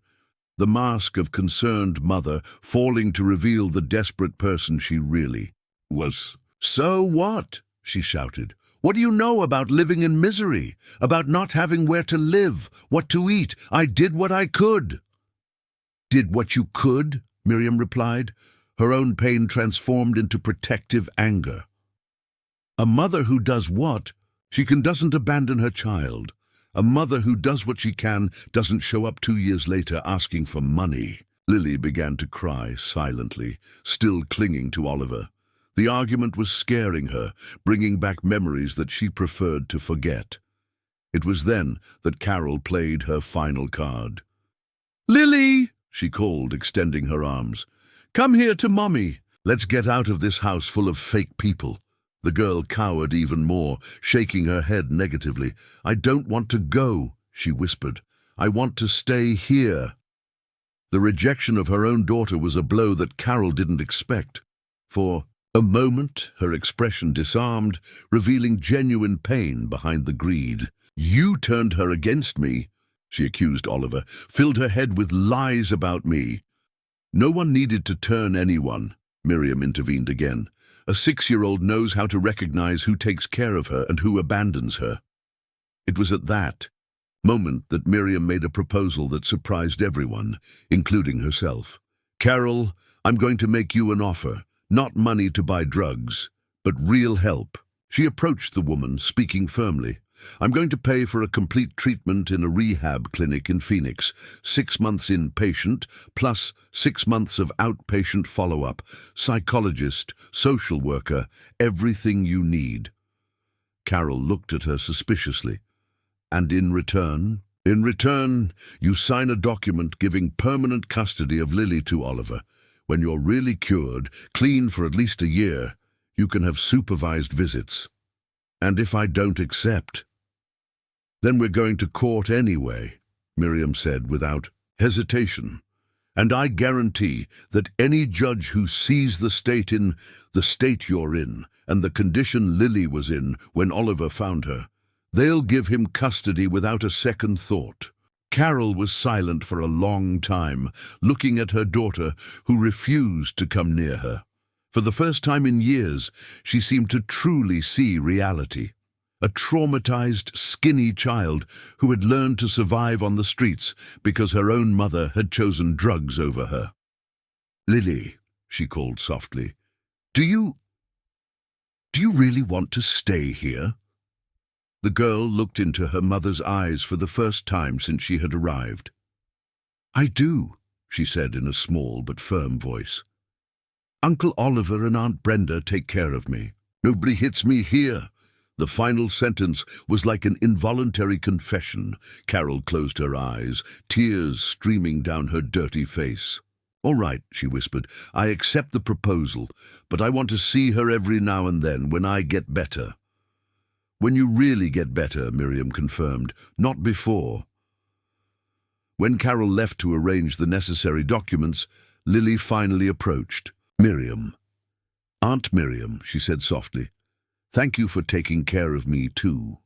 the mask of concerned mother falling to reveal the desperate person she really was. So what? She shouted. What do you know about living in misery? About not having where to live, what to eat? I did what I could. Did what you could? Miriam replied, her own pain transformed into protective anger. A mother who does what? She doesn't abandon her child. A mother who does what she can doesn't show up 2 years later asking for money. Lily began to cry silently, still clinging to Oliver. The argument was scaring her, bringing back memories that she preferred to forget. It was then that Carol played her final card. Lily, she called, extending her arms. Come here to Mommy. Let's get out of this house full of fake people. The girl cowered even more, shaking her head negatively. I don't want to go, she whispered. I want to stay here. The rejection of her own daughter was a blow that Carol didn't expect. For a moment, her expression disarmed, revealing genuine pain behind the greed. You turned her against me, she accused Oliver, filled her head with lies about me. No one needed to turn anyone, Miriam intervened again. A 6-year-old knows how to recognize who takes care of her and who abandons her. It was at that moment that Miriam made a proposal that surprised everyone, including herself. Carol, I'm going to make you an offer. Not money to buy drugs, but real help. She approached the woman, speaking firmly. I'm going to pay for a complete treatment in a rehab clinic in Phoenix, 6 months inpatient, plus 6 months of outpatient follow-up, psychologist, social worker, everything you need. Carol looked at her suspiciously. And in return, you sign a document giving permanent custody of Lily to Oliver. When you're really cured, clean for at least a year, you can have supervised visits. And if I don't accept, then we're going to court anyway, Miriam said without hesitation. And I guarantee that any judge who sees the state you're in, and the condition Lily was in when Oliver found her, they'll give him custody without a second thought." Carol was silent for a long time, looking at her daughter, who refused to come near her. For the first time in years, she seemed to truly see reality. A traumatized, skinny child who had learned to survive on the streets because her own mother had chosen drugs over her. "Lily," she called softly, do you really want to stay here?" The girl looked into her mother's eyes for the first time since she had arrived. "I do," she said in a small but firm voice. "Uncle Oliver and Aunt Brenda take care of me. Nobody hits me here." The final sentence was like an involuntary confession. Carol closed her eyes, tears streaming down her dirty face. "All right," she whispered, "I accept the proposal, but I want to see her every now and then when I get better." "When you really get better," Miriam confirmed, "not before." When Carol left to arrange the necessary documents, Lily finally approached. "Miriam, Aunt Miriam," she said softly, "thank you for taking care of me too."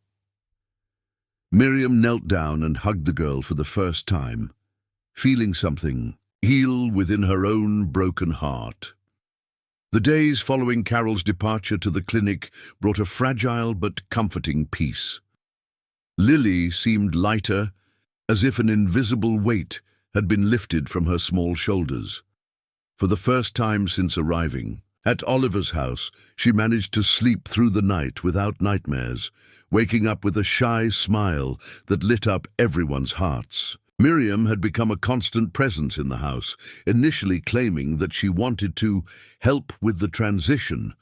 Miriam knelt down and hugged the girl for the first time, feeling something heal within her own broken heart. The days following Carol's departure to the clinic brought a fragile but comforting peace. Lily seemed lighter, as if an invisible weight had been lifted from her small shoulders. For the first time since arriving at Oliver's house, she managed to sleep through the night without nightmares, waking up with a shy smile that lit up everyone's hearts. Miriam had become a constant presence in the house, initially claiming that she wanted to help with the transition,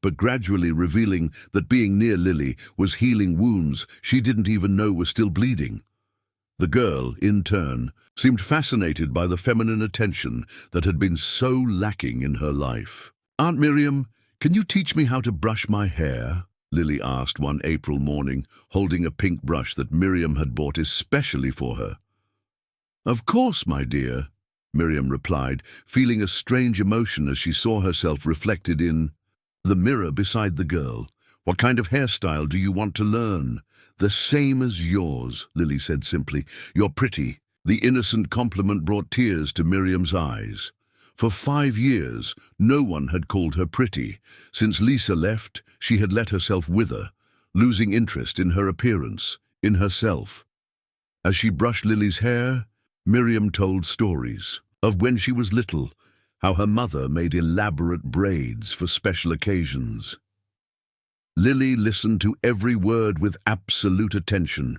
but gradually revealing that being near Lily was healing wounds she didn't even know were still bleeding. The girl, in turn, seemed fascinated by the feminine attention that had been so lacking in her life. "Aunt Miriam, can you teach me how to brush my hair?" Lily asked one April morning, holding a pink brush that Miriam had bought especially for her. "Of course, my dear," Miriam replied, feeling a strange emotion as she saw herself reflected in the mirror beside the girl. "What kind of hairstyle do you want to learn?" "The same as yours," Lily said simply. "You're pretty." The innocent compliment brought tears to Miriam's eyes. For 5 years, no one had called her pretty. Since Lisa left, she had let herself wither, losing interest in her appearance, in herself. As she brushed Lily's hair, Miriam told stories of when she was little, how her mother made elaborate braids for special occasions. Lily listened to every word with absolute attention,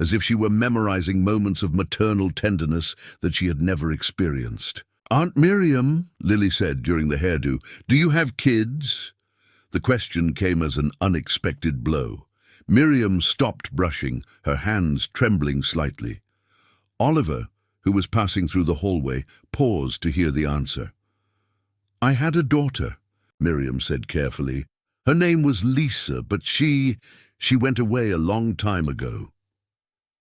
as if she were memorizing moments of maternal tenderness that she had never experienced. "Aunt Miriam," Lily said during the hairdo, "do you have kids?" The question came as an unexpected blow. Miriam stopped brushing, her hands trembling slightly. Oliver, who was passing through the hallway, paused to hear the answer. "I had a daughter," Miriam said carefully. "Her name was Lisa, but she went away a long time ago."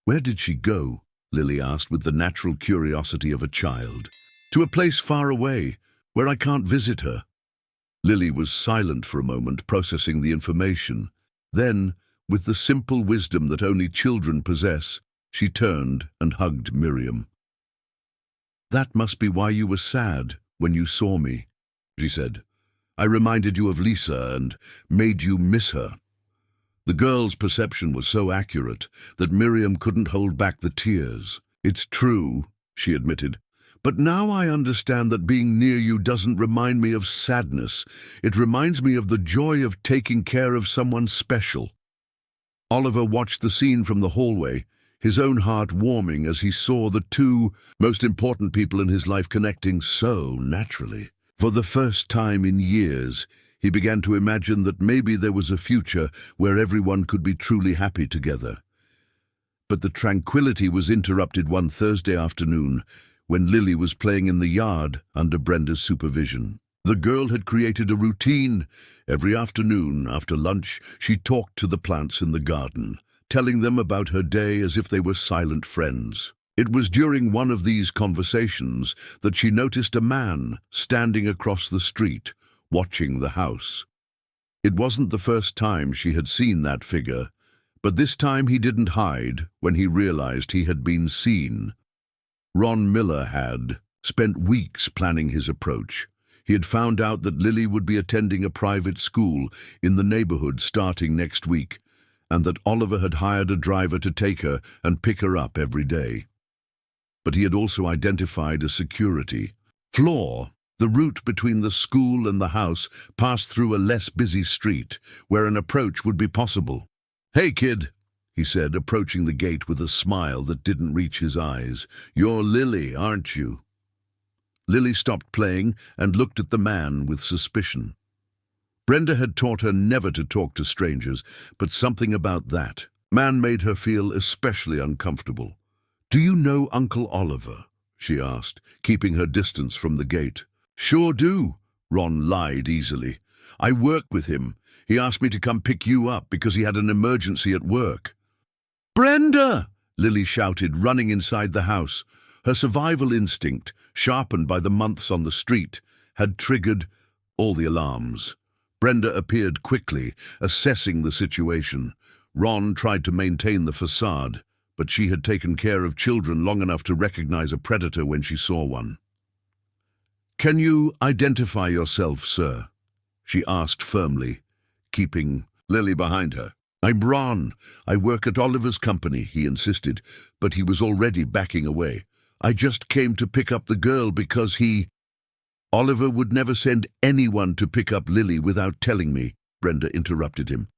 "Where did she go?" Lily asked with the natural curiosity of a child. "To a place far away, where I can't visit her." Lily was silent for a moment, processing the information. Then, with the simple wisdom that only children possess, she turned and hugged Miriam. "That must be why you were sad when you saw me," she said. "I reminded you of Lisa and made you miss her." The girl's perception was so accurate that Miriam couldn't hold back the tears. "It's true," she admitted. "But now I understand that being near you doesn't remind me of sadness. It reminds me of the joy of taking care of someone special." Oliver watched the scene from the hallway, his own heart warming as he saw the two most important people in his life connecting so naturally. For the first time in years, he began to imagine that maybe there was a future where everyone could be truly happy together. But the tranquility was interrupted one Thursday afternoon when Lily was playing in the yard under Brenda's supervision. The girl had created a routine. Every afternoon, after lunch, she talked to the plants in the garden, telling them about her day as if they were silent friends. It was during one of these conversations that she noticed a man standing across the street, watching the house. It wasn't the first time she had seen that figure, but this time he didn't hide when he realized he had been seen. Ron Miller had spent weeks planning his approach. He had found out that Lily would be attending a private school in the neighborhood starting next week, and that Oliver had hired a driver to take her and pick her up every day. But he had also identified a security flaw. The route between the school and the house passed through a less busy street, where an approach would be possible. "Hey, kid," he said, approaching the gate with a smile that didn't reach his eyes. "You're Lily, aren't you?" Lily stopped playing and looked at the man with suspicion. Brenda had taught her never to talk to strangers, but something about that man made her feel especially uncomfortable. "Do you know Uncle Oliver?" she asked, keeping her distance from the gate. "Sure do," Ron lied easily. "I work with him. He asked me to come pick you up because he had an emergency at work." "Brenda!" Lily shouted, running inside the house. Her survival instinct, sharpened by the months on the street, had triggered all the alarms. Brenda appeared quickly, assessing the situation. Ron tried to maintain the facade, but she had taken care of children long enough to recognize a predator when she saw one. "Can you identify yourself, sir?" she asked firmly, keeping Lily behind her. "I'm Ron. I work at Oliver's company," he insisted, but he was already backing away. "I just came to pick up the girl because Oliver would never send anyone to pick up Lily without telling me," Brenda interrupted him.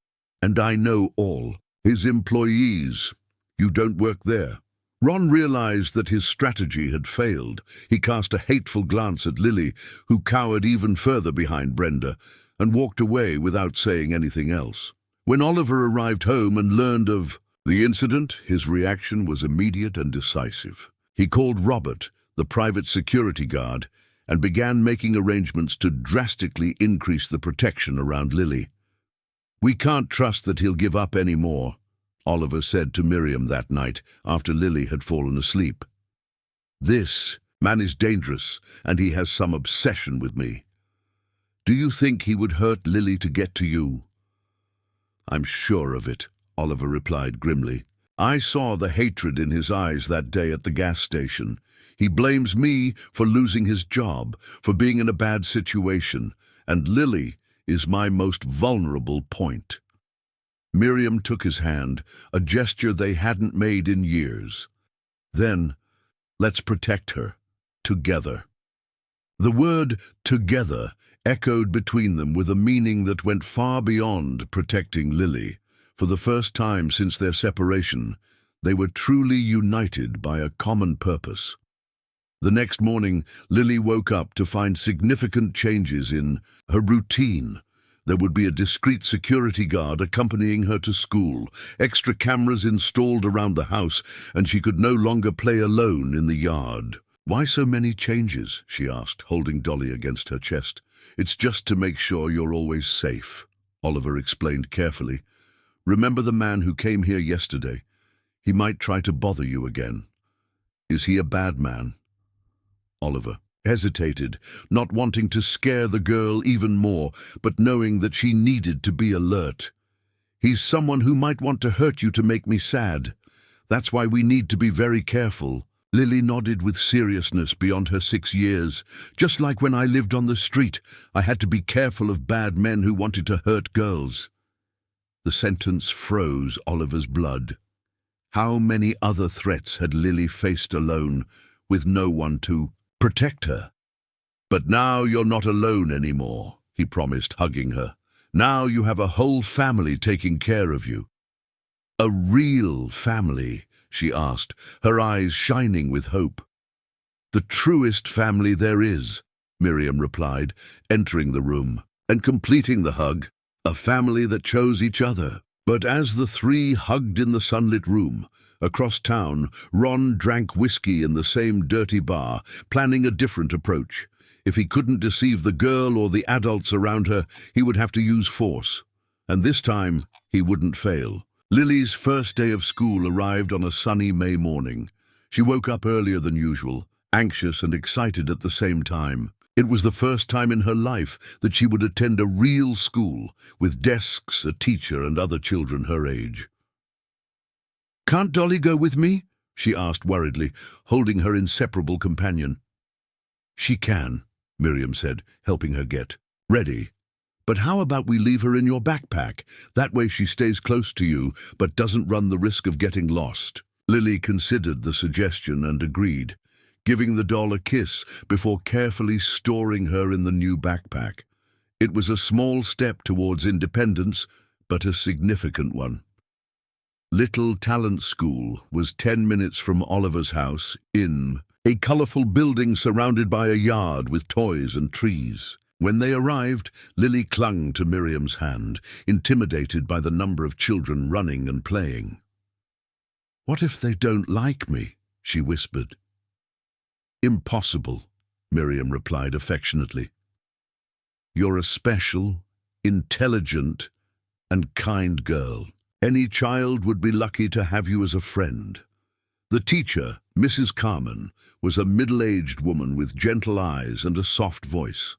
"And I know all his employees. You don't work there." Ron realized that his strategy had failed. He cast a hateful glance at Lily, who cowered even further behind Brenda, and walked away without saying anything else. When Oliver arrived home and learned of the incident, his reaction was immediate and decisive. He called Robert, the private security guard, and began making arrangements to drastically increase the protection around Lily. "We can't trust that he'll give up anymore," Oliver said to Miriam that night after Lily had fallen asleep. "This man is dangerous, and he has some obsession with me. Do you think he would hurt Lily to get to you?" "I'm sure of it," Oliver replied grimly. "I saw the hatred in his eyes that day at the gas station. He blames me for losing his job, for being in a bad situation, and Lily is my most vulnerable point." Miriam took his hand, a gesture they hadn't made in years. "Then, let's protect her, together." The word "together" echoed between them with a meaning that went far beyond protecting Lily. For the first time since their separation, they were truly united by a common purpose. The next morning, Lily woke up to find significant changes in her routine. There would be a discreet security guard accompanying her to school, extra cameras installed around the house, and she could no longer play alone in the yard. "Why so many changes?" she asked, holding Dolly against her chest. "It's just to make sure you're always safe," Oliver explained carefully. "Remember the man who came here yesterday? He might try to bother you again. Is he a bad man?" Oliver hesitated, not wanting to scare the girl even more, but knowing that she needed to be alert. "He's someone who might want to hurt you to make me sad. That's why we need to be very careful." Lily nodded with seriousness beyond her 6 years. "Just like when I lived on the street, I had to be careful of bad men who wanted to hurt girls." The sentence froze Oliver's blood. How many other threats had Lily faced alone, with no one to protect her? "But now you're not alone anymore," he promised, hugging her. "Now you have a whole family taking care of you." "A real family?" she asked, her eyes shining with hope. "The truest family there is," Miriam replied, entering the room and completing the hug. "A family that chose each other." But as the three hugged in the sunlit room, across town, Ron drank whiskey in the same dirty bar, planning a different approach. If he couldn't deceive the girl or the adults around her, he would have to use force. And this time, he wouldn't fail. Lily's first day of school arrived on a sunny May morning. She woke up earlier than usual, anxious and excited at the same time. It was the first time in her life that she would attend a real school, with desks, a teacher, and other children her age. "Can't Dolly go with me?" she asked worriedly, holding her inseparable companion. "She can," Miriam said, helping her get ready. "But how about we leave her in your backpack? That way she stays close to you, but doesn't run the risk of getting lost." Lily considered the suggestion and agreed, giving the doll a kiss before carefully storing her in the new backpack. It was a small step towards independence, but a significant one. Little Talent School was 10 minutes from Oliver's house, in a colourful building surrounded by a yard with toys and trees. When they arrived, Lily clung to Miriam's hand, intimidated by the number of children running and playing. "What if they don't like me?" she whispered. "Impossible," Miriam replied affectionately. "You're a special, intelligent, and kind girl. Any child would be lucky to have you as a friend." The teacher, Mrs. Carmen, was a middle-aged woman with gentle eyes and a soft voice.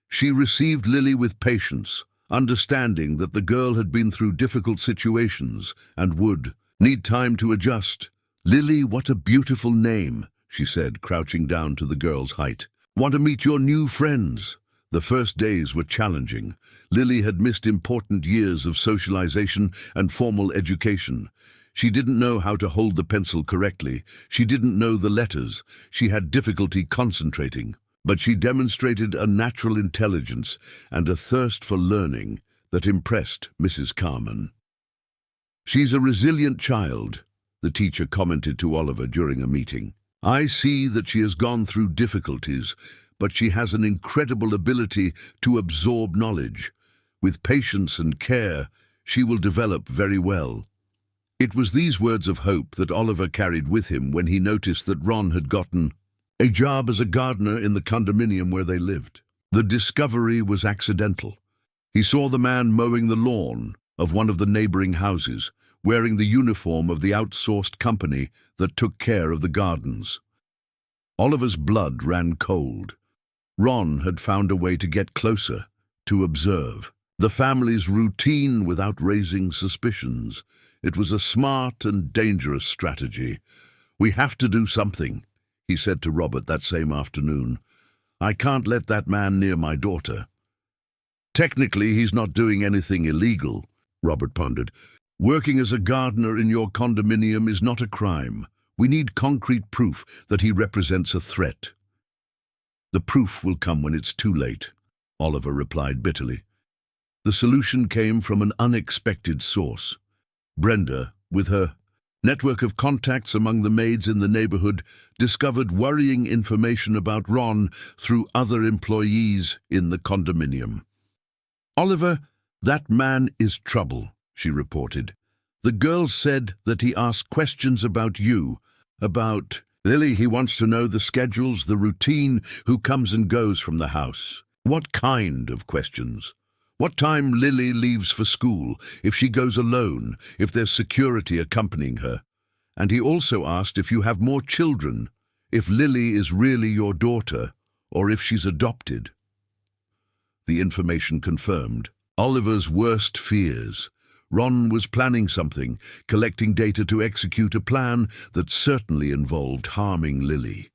She received Lily with patience, understanding that the girl had been through difficult situations and would need time to adjust. "Lily, what a beautiful name," she said, crouching down to the girl's height. "Want to meet your new friends?" The first days were challenging. Lily had missed important years of socialization and formal education. She didn't know how to hold the pencil correctly. She didn't know the letters. She had difficulty concentrating. But she demonstrated a natural intelligence and a thirst for learning that impressed Mrs. Carmen. "She's a resilient child," the teacher commented to Oliver during a meeting. "I see that she has gone through difficulties, but she has an incredible ability to absorb knowledge. With patience and care, she will develop very well." It was these words of hope that Oliver carried with him when he noticed that Ron had gotten a job as a gardener in the condominium where they lived. The discovery was accidental. He saw the man mowing the lawn of one of the neighboring houses, wearing the uniform of the outsourced company that took care of the gardens. Oliver's blood ran cold. Ron had found a way to get closer, to observe the family's routine without raising suspicions. It was a smart and dangerous strategy. "We have to do something," he said to Robert that same afternoon. "I can't let that man near my daughter." "Technically, he's not doing anything illegal," Robert pondered. "Working as a gardener in your condominium is not a crime. We need concrete proof that he represents a threat." "The proof will come when it's too late," Oliver replied bitterly. The solution came from an unexpected source. Brenda, with her network of contacts among the maids in the neighborhood, discovered worrying information about Ron through other employees in the condominium. "Oliver, that man is trouble," she reported. "The girls said that he asked questions about you, about Lily. He wants to know the schedules, the routine, who comes and goes from the house." "What kind of questions?" "What time Lily leaves for school, if she goes alone, if there's security accompanying her. And he also asked if you have more children, if Lily is really your daughter, or if she's adopted." The information confirmed Oliver's worst fears. Ron was planning something, collecting data to execute a plan that certainly involved harming Lily.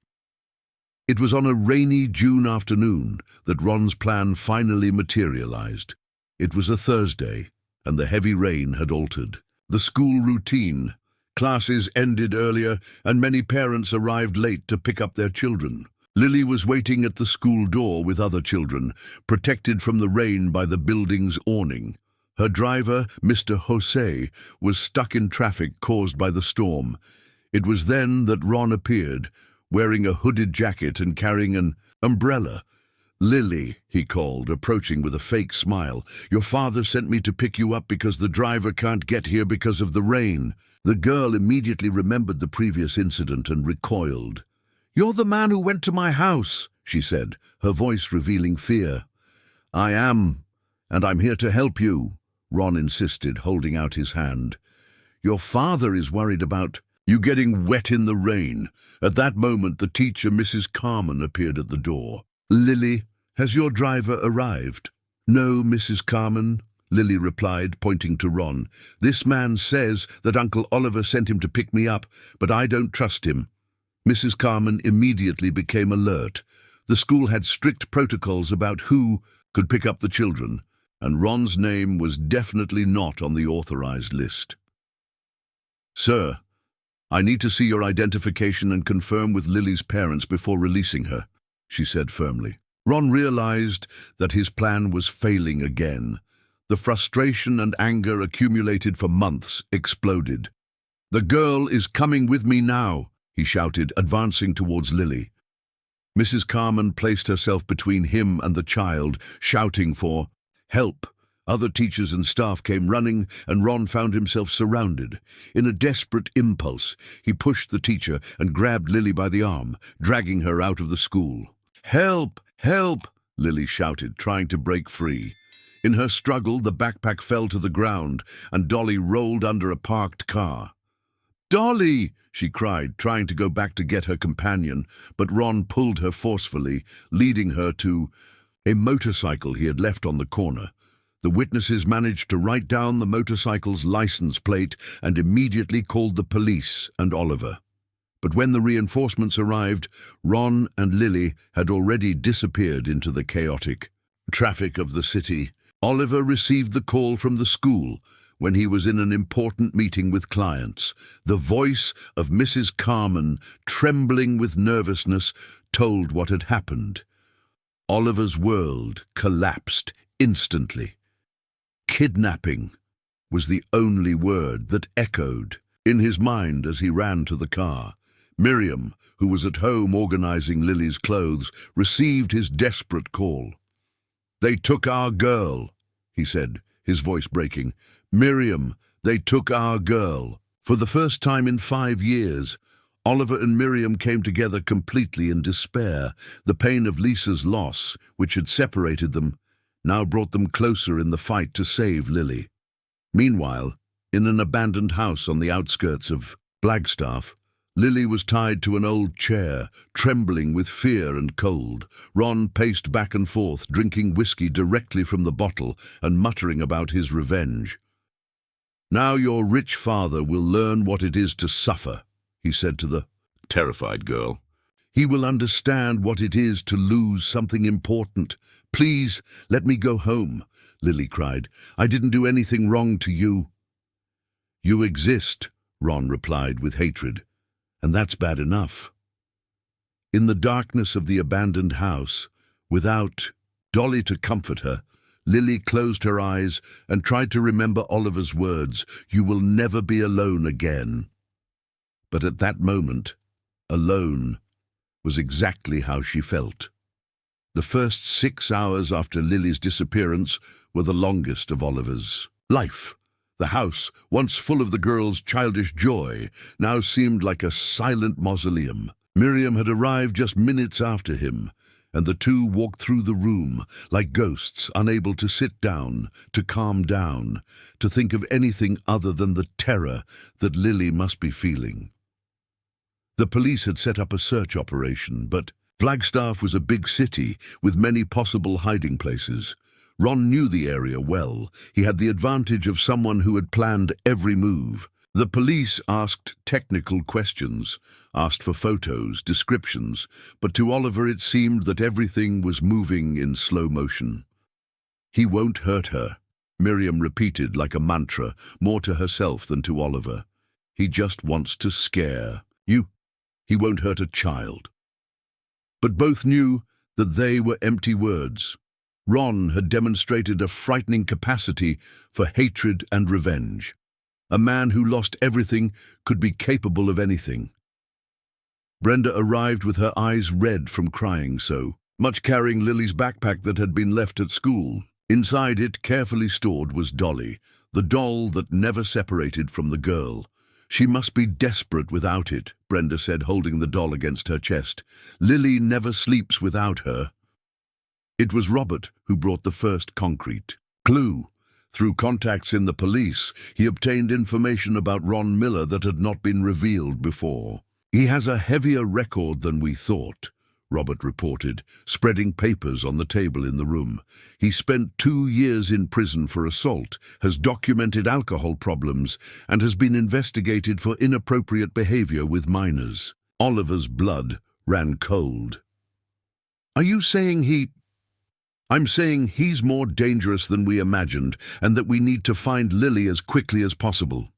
It was on a rainy June afternoon that Ron's plan finally materialized. It was a Thursday, and the heavy rain had altered the school routine. Classes ended earlier, and many parents arrived late to pick up their children. Lily was waiting at the school door with other children, protected from the rain by the building's awning. Her driver, Mr. Jose, was stuck in traffic caused by the storm. It was then that Ron appeared, wearing a hooded jacket and carrying an umbrella. "Lily," he called, approaching with a fake smile, "your father sent me to pick you up because the driver can't get here because of the rain." The girl immediately remembered the previous incident and recoiled. "You're the man who went to my house," she said, her voice revealing fear. "I am, and I'm here to help you," Ron insisted, holding out his hand. "Your father is worried about You getting wet in the rain. At that moment, the teacher, Mrs. Carmen, appeared at the door. Lily, has your driver arrived? No, Mrs. Carmen, Lily replied, pointing to Ron. This man says that Uncle Oliver sent him to pick me up, but I don't trust him. Mrs. Carmen immediately became alert. The school had strict protocols about who could pick up the children, and Ron's name was definitely not on the authorized list. Sir, I need to see your identification and confirm with Lily's parents before releasing her, she said firmly. Ron realized that his plan was failing again. The frustration and anger accumulated for months exploded. The girl is coming with me now, he shouted, advancing towards Lily. Mrs. Carmen placed herself between him and the child, shouting for help. Other teachers and staff came running, and Ron found himself surrounded. In a desperate impulse, he pushed the teacher and grabbed Lily by the arm, dragging her out of the school. Help! Help! Lily shouted, trying to break free. In her struggle, the backpack fell to the ground, and Dolly rolled under a parked car. Dolly! She cried, trying to go back to get her companion, but Ron pulled her forcefully, leading her to a motorcycle he had left on the corner. The witnesses managed to write down the motorcycle's license plate and immediately called the police and Oliver. But when the reinforcements arrived, Ron and Lily had already disappeared into the chaotic traffic of the city. Oliver received the call from the school when he was in an important meeting with clients. The voice of Mrs. Carmen, trembling with nervousness, told what had happened. Oliver's world collapsed instantly. Kidnapping was the only word that echoed in his mind as he ran to the car. Miriam, who was at home organizing Lily's clothes, received his desperate call. They took our girl, he said, his voice breaking. Miriam, they took our girl. For the first time in 5 years, Oliver and Miriam came together completely in despair. The pain of Lisa's loss, which had separated them, now brought them closer in the fight to save Lily. Meanwhile, in an abandoned house on the outskirts of Flagstaff, Lily was tied to an old chair, trembling with fear and cold. Ron paced back and forth, drinking whiskey directly from the bottle and muttering about his revenge. Now your rich father will learn what it is to suffer, he said to the terrified girl. He will understand what it is to lose something important. Please, let me go home, Lily cried. I didn't do anything wrong to you. You exist, Ron replied with hatred, and that's bad enough. In the darkness of the abandoned house, without Dolly to comfort her, Lily closed her eyes and tried to remember Oliver's words, "You will never be alone again." But at that moment, alone was exactly how she felt. The first 6 hours after Lily's disappearance were the longest of Oliver's life. The house, once full of the girl's childish joy, now seemed like a silent mausoleum. Miriam had arrived just minutes after him, and the two walked through the room like ghosts, unable to sit down, to calm down, to think of anything other than the terror that Lily must be feeling. The police had set up a search operation, but Flagstaff was a big city with many possible hiding places. Ron knew the area well. He had the advantage of someone who had planned every move. The police asked technical questions, asked for photos, descriptions, but to Oliver it seemed that everything was moving in slow motion. He won't hurt her, Miriam repeated like a mantra, more to herself than to Oliver. He just wants to scare you. He won't hurt a child. But both knew that they were empty words. Ron had demonstrated a frightening capacity for hatred and revenge. A man who lost everything could be capable of anything. Brenda arrived with her eyes red from crying so much, carrying Lily's backpack that had been left at school. Inside it, carefully stored, was Dolly, the doll that never separated from the girl. She must be desperate without it, Brenda said, holding the doll against her chest. Lily never sleeps without her. It was Robert who brought the first concrete clue. Through contacts in the police, he obtained information about Ron Miller that had not been revealed before. "He has a heavier record than we thought," Robert reported, spreading papers on the table in the room. "He spent 2 years in prison for assault, has documented alcohol problems, and has been investigated for inappropriate behavior with minors." Oliver's blood ran cold. "Are you saying I'm saying he's more dangerous than we imagined, and that we need to find Lily as quickly as possible."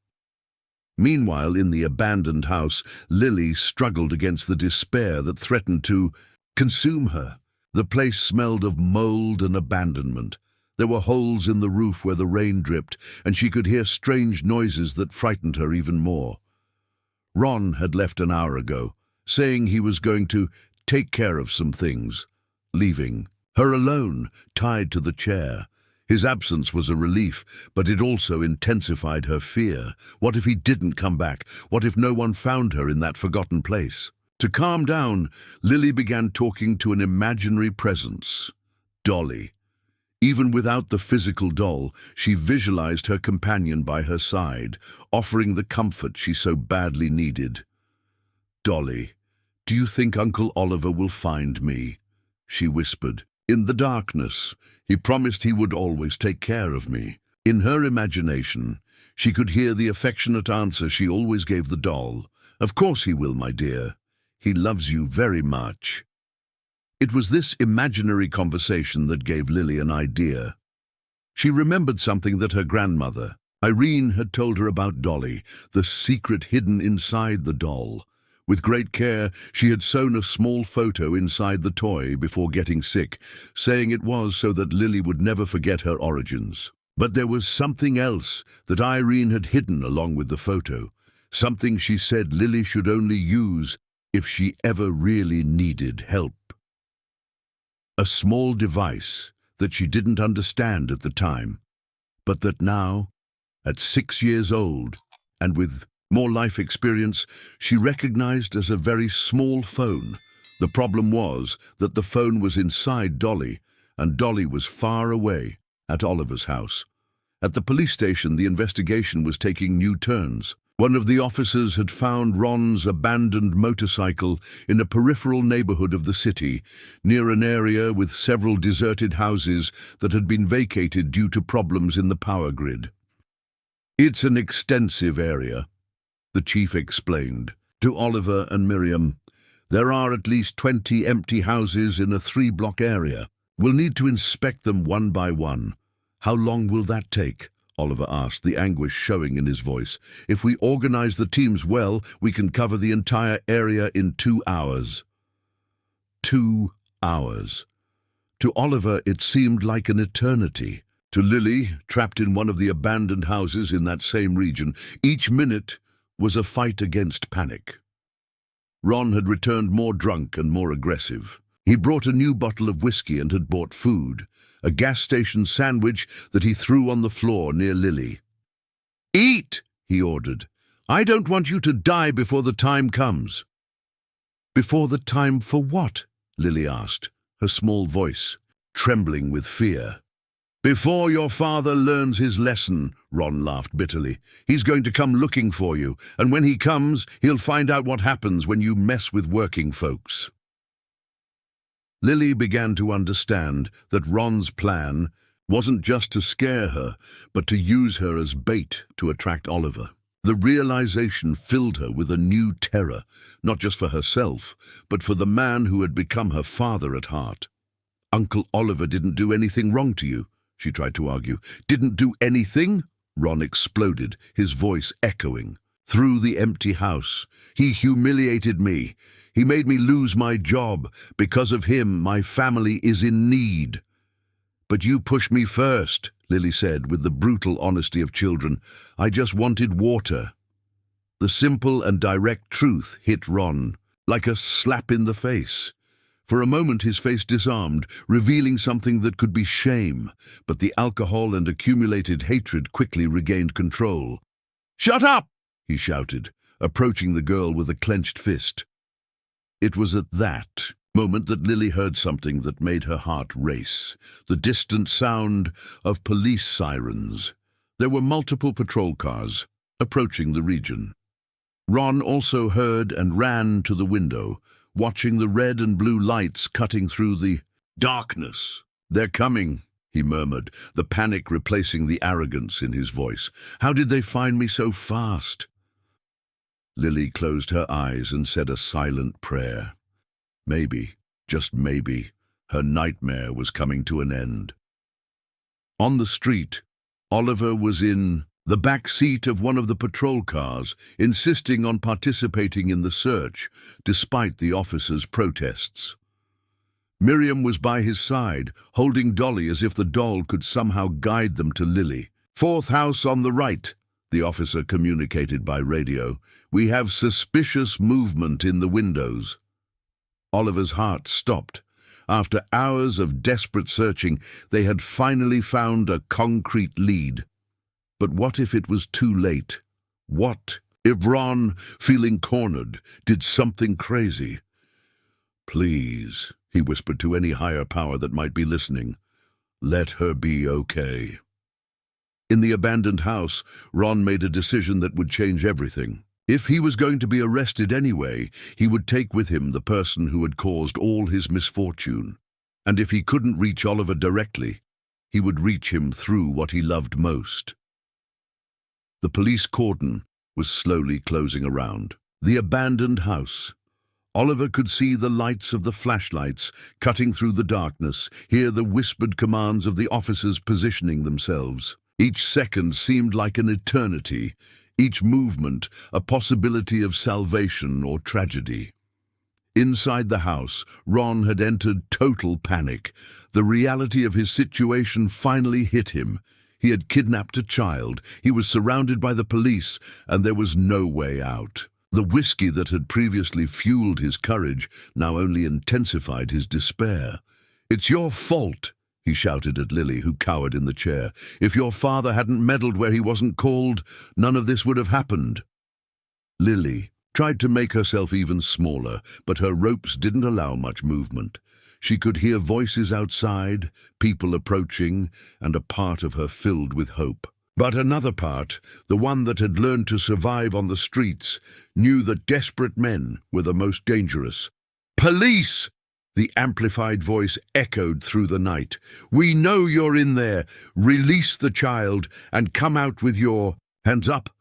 Meanwhile, in the abandoned house, Lily struggled against the despair that threatened to consume her. The place smelled of mold and abandonment. There were holes in the roof where the rain dripped, and she could hear strange noises that frightened her even more. Ron had left an hour ago, saying he was going to take care of some things, leaving her alone, tied to the chair. His absence was a relief, but it also intensified her fear. What if he didn't come back? What if no one found her in that forgotten place? To calm down, Lily began talking to an imaginary presence, Dolly. Even without the physical doll, she visualized her companion by her side, offering the comfort she so badly needed. "Dolly, do you think Uncle Oliver will find me?" she whispered. "In the darkness, he promised he would always take care of me." In her imagination, she could hear the affectionate answer she always gave the doll. "Of course he will, my dear. He loves you very much." It was this imaginary conversation that gave Lily an idea. She remembered something that her grandmother, Irene, had told her about Dolly, the secret hidden inside the doll. With great care, she had sewn a small photo inside the toy before getting sick, saying it was so that Lily would never forget her origins. But there was something else that Irene had hidden along with the photo, something she said Lily should only use if she ever really needed help. A small device that she didn't understand at the time, but that now, at 6 years old, and with more life experience, she recognized as a very small phone. The problem was that the phone was inside Dolly, and Dolly was far away at Oliver's house. At the police station, the investigation was taking new turns. One of the officers had found Ron's abandoned motorcycle in a peripheral neighborhood of the city, near an area with several deserted houses that had been vacated due to problems in the power grid. "It's an extensive area," the chief explained. To Oliver and Miriam, "There are at least 20 empty houses in a 3-block area. We'll need to inspect them one by one." "How long will that take?" Oliver asked, the anguish showing in his voice. "If we organize the teams well, we can cover the entire area in 2 hours." 2 hours. To Oliver, it seemed like an eternity. To Lily, trapped in one of the abandoned houses in that same region, each minute was a fight against panic. Ron had returned more drunk and more aggressive. He brought a new bottle of whiskey and had bought food, a gas station sandwich that he threw on the floor near Lily. "Eat," he ordered. "I don't want you to die before the time comes." "Before the time for what?" Lily asked, her small voice trembling with fear. "Before your father learns his lesson," Ron laughed bitterly. "He's going to come looking for you, and when he comes, he'll find out what happens when you mess with working folks." Lily began to understand that Ron's plan wasn't just to scare her, but to use her as bait to attract Oliver. The realization filled her with a new terror, not just for herself, but for the man who had become her father at heart. "Uncle Oliver didn't do anything wrong to you," she tried to argue. "Didn't do anything?" Ron exploded, his voice echoing through the empty house. "He humiliated me. He made me lose my job. Because of him, my family is in need." "But you pushed me first," Lily said with the brutal honesty of children. "I just wanted water." The simple and direct truth hit Ron like a slap in the face. For a moment his face disarmed, revealing something that could be shame, but the alcohol and accumulated hatred quickly regained control. "Shut up!" he shouted, approaching the girl with a clenched fist. It was at that Moment that Lily heard something that made her heart race, the distant sound of police sirens. There were multiple patrol cars approaching the region. Ron also heard and ran to the window, watching the red and blue lights cutting through the darkness. "They're coming," he murmured, the panic replacing the arrogance in his voice. "How did they find me so fast?" Lily closed her eyes and said a silent prayer. Maybe, just maybe, her nightmare was coming to an end. On the street, Oliver was in the back seat of one of the patrol cars, insisting on participating in the search, despite the officers' protests. Miriam was by his side, holding Dolly as if the doll could somehow guide them to Lily. "Fourth house on the right," the officer communicated by radio. "We have suspicious movement in the windows." Oliver's heart stopped. After hours of desperate searching, they had finally found a concrete lead. But what if it was too late? What if Ron, feeling cornered, did something crazy? "Please," he whispered to any higher power that might be listening, "let her be okay." In the abandoned house, Ron made a decision that would change everything. If he was going to be arrested anyway, he would take with him the person who had caused all his misfortune. And if he couldn't reach Oliver directly, he would reach him through what he loved most. The police cordon was slowly closing around the abandoned house. Oliver could see the lights of the flashlights cutting through the darkness, hear the whispered commands of the officers positioning themselves. Each second seemed like an eternity, each movement a possibility of salvation or tragedy. Inside the house, Ron had entered total panic. The reality of his situation finally hit him. He had kidnapped a child, he was surrounded by the police, and there was no way out. The whiskey that had previously fueled his courage now only intensified his despair. "It's your fault," he shouted at Lily, who cowered in the chair. "If your father hadn't meddled where he wasn't called, none of this would have happened." Lily tried to make herself even smaller, but her ropes didn't allow much movement. She could hear voices outside, people approaching, and a part of her filled with hope. But another part, the one that had learned to survive on the streets, knew that desperate men were the most dangerous. "Police!" The amplified voice echoed through the night. "We know you're in there. Release the child and come out with your hands up."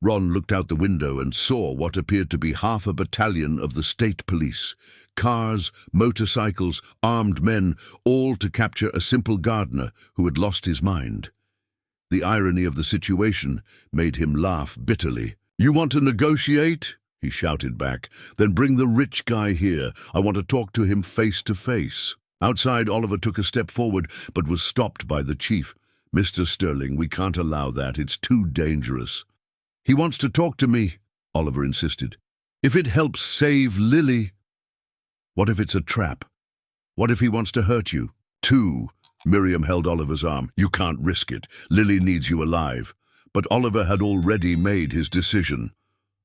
Ron looked out the window and saw what appeared to be half a battalion of the state police. Cars, motorcycles, armed men, all to capture a simple gardener who had lost his mind. The irony of the situation made him laugh bitterly. "You want to negotiate?" he shouted back. "Then bring the rich guy here. I want to talk to him face to face." Outside, Oliver took a step forward, but was stopped by the chief. "Mr. Sterling, we can't allow that. It's too dangerous." "He wants to talk to me," Oliver insisted. "If it helps save Lily." "What if it's a trap? What if he wants to hurt you?" "Two." Miriam held Oliver's arm. "You can't risk it. Lily needs you alive." But Oliver had already made his decision.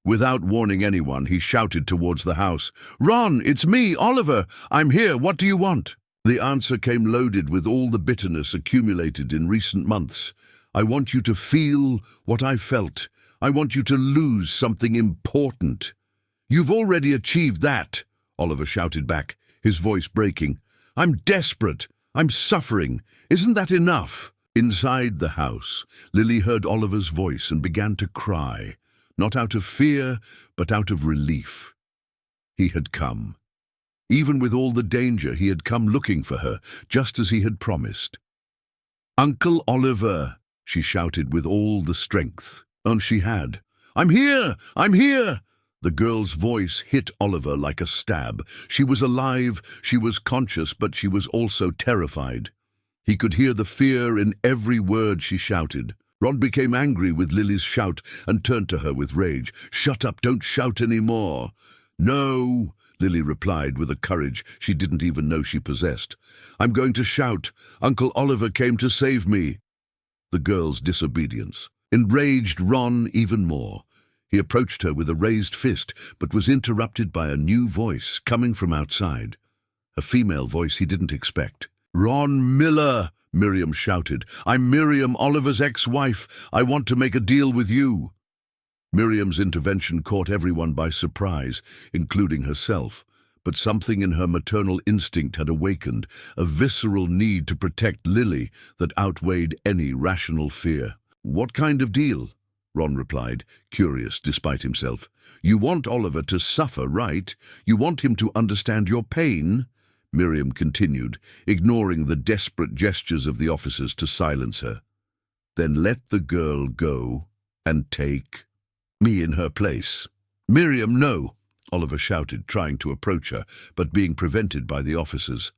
Without warning anyone, he shouted towards the house. "Ron, it's me, Oliver. I'm here. What do you want?" The answer came loaded with all the bitterness accumulated in recent months. "I want you to feel what I felt. I want you to lose something important." "You've already achieved that," Oliver shouted back, his voice breaking. "I'm desperate. I'm suffering. Isn't that enough?" Inside the house, Lily heard Oliver's voice and began to cry, not out of fear, but out of relief. He had come. Even with all the danger, he had come looking for her, just as he had promised. "Uncle Oliver," she shouted with all the strength she had. "I'm here! I'm here!" The girl's voice hit Oliver like a stab. She was alive, she was conscious, but she was also terrified. He could hear the fear in every word she shouted. Ron became angry with Lily's shout and turned to her with rage. "Shut up, don't shout any more." "No," Lily replied with a courage she didn't even know she possessed. "I'm going to shout. Uncle Oliver came to save me." The girl's disobedience enraged Ron even more. He approached her with a raised fist, but was interrupted by a new voice coming from outside. A female voice he didn't expect. "Ron Miller!" Miriam shouted. "I'm Miriam, Oliver's ex-wife. I want to make a deal with you." Miriam's intervention caught everyone by surprise, including herself. But something in her maternal instinct had awakened, a visceral need to protect Lily that outweighed any rational fear. "What kind of deal?" Ron replied, curious despite himself. "You want Oliver to suffer, right? You want him to understand your pain?" Miriam continued, ignoring the desperate gestures of the officers to silence her. "Then let the girl go and take me in her place." "Miriam, no!" Oliver shouted, trying to approach her, but being prevented by the officers.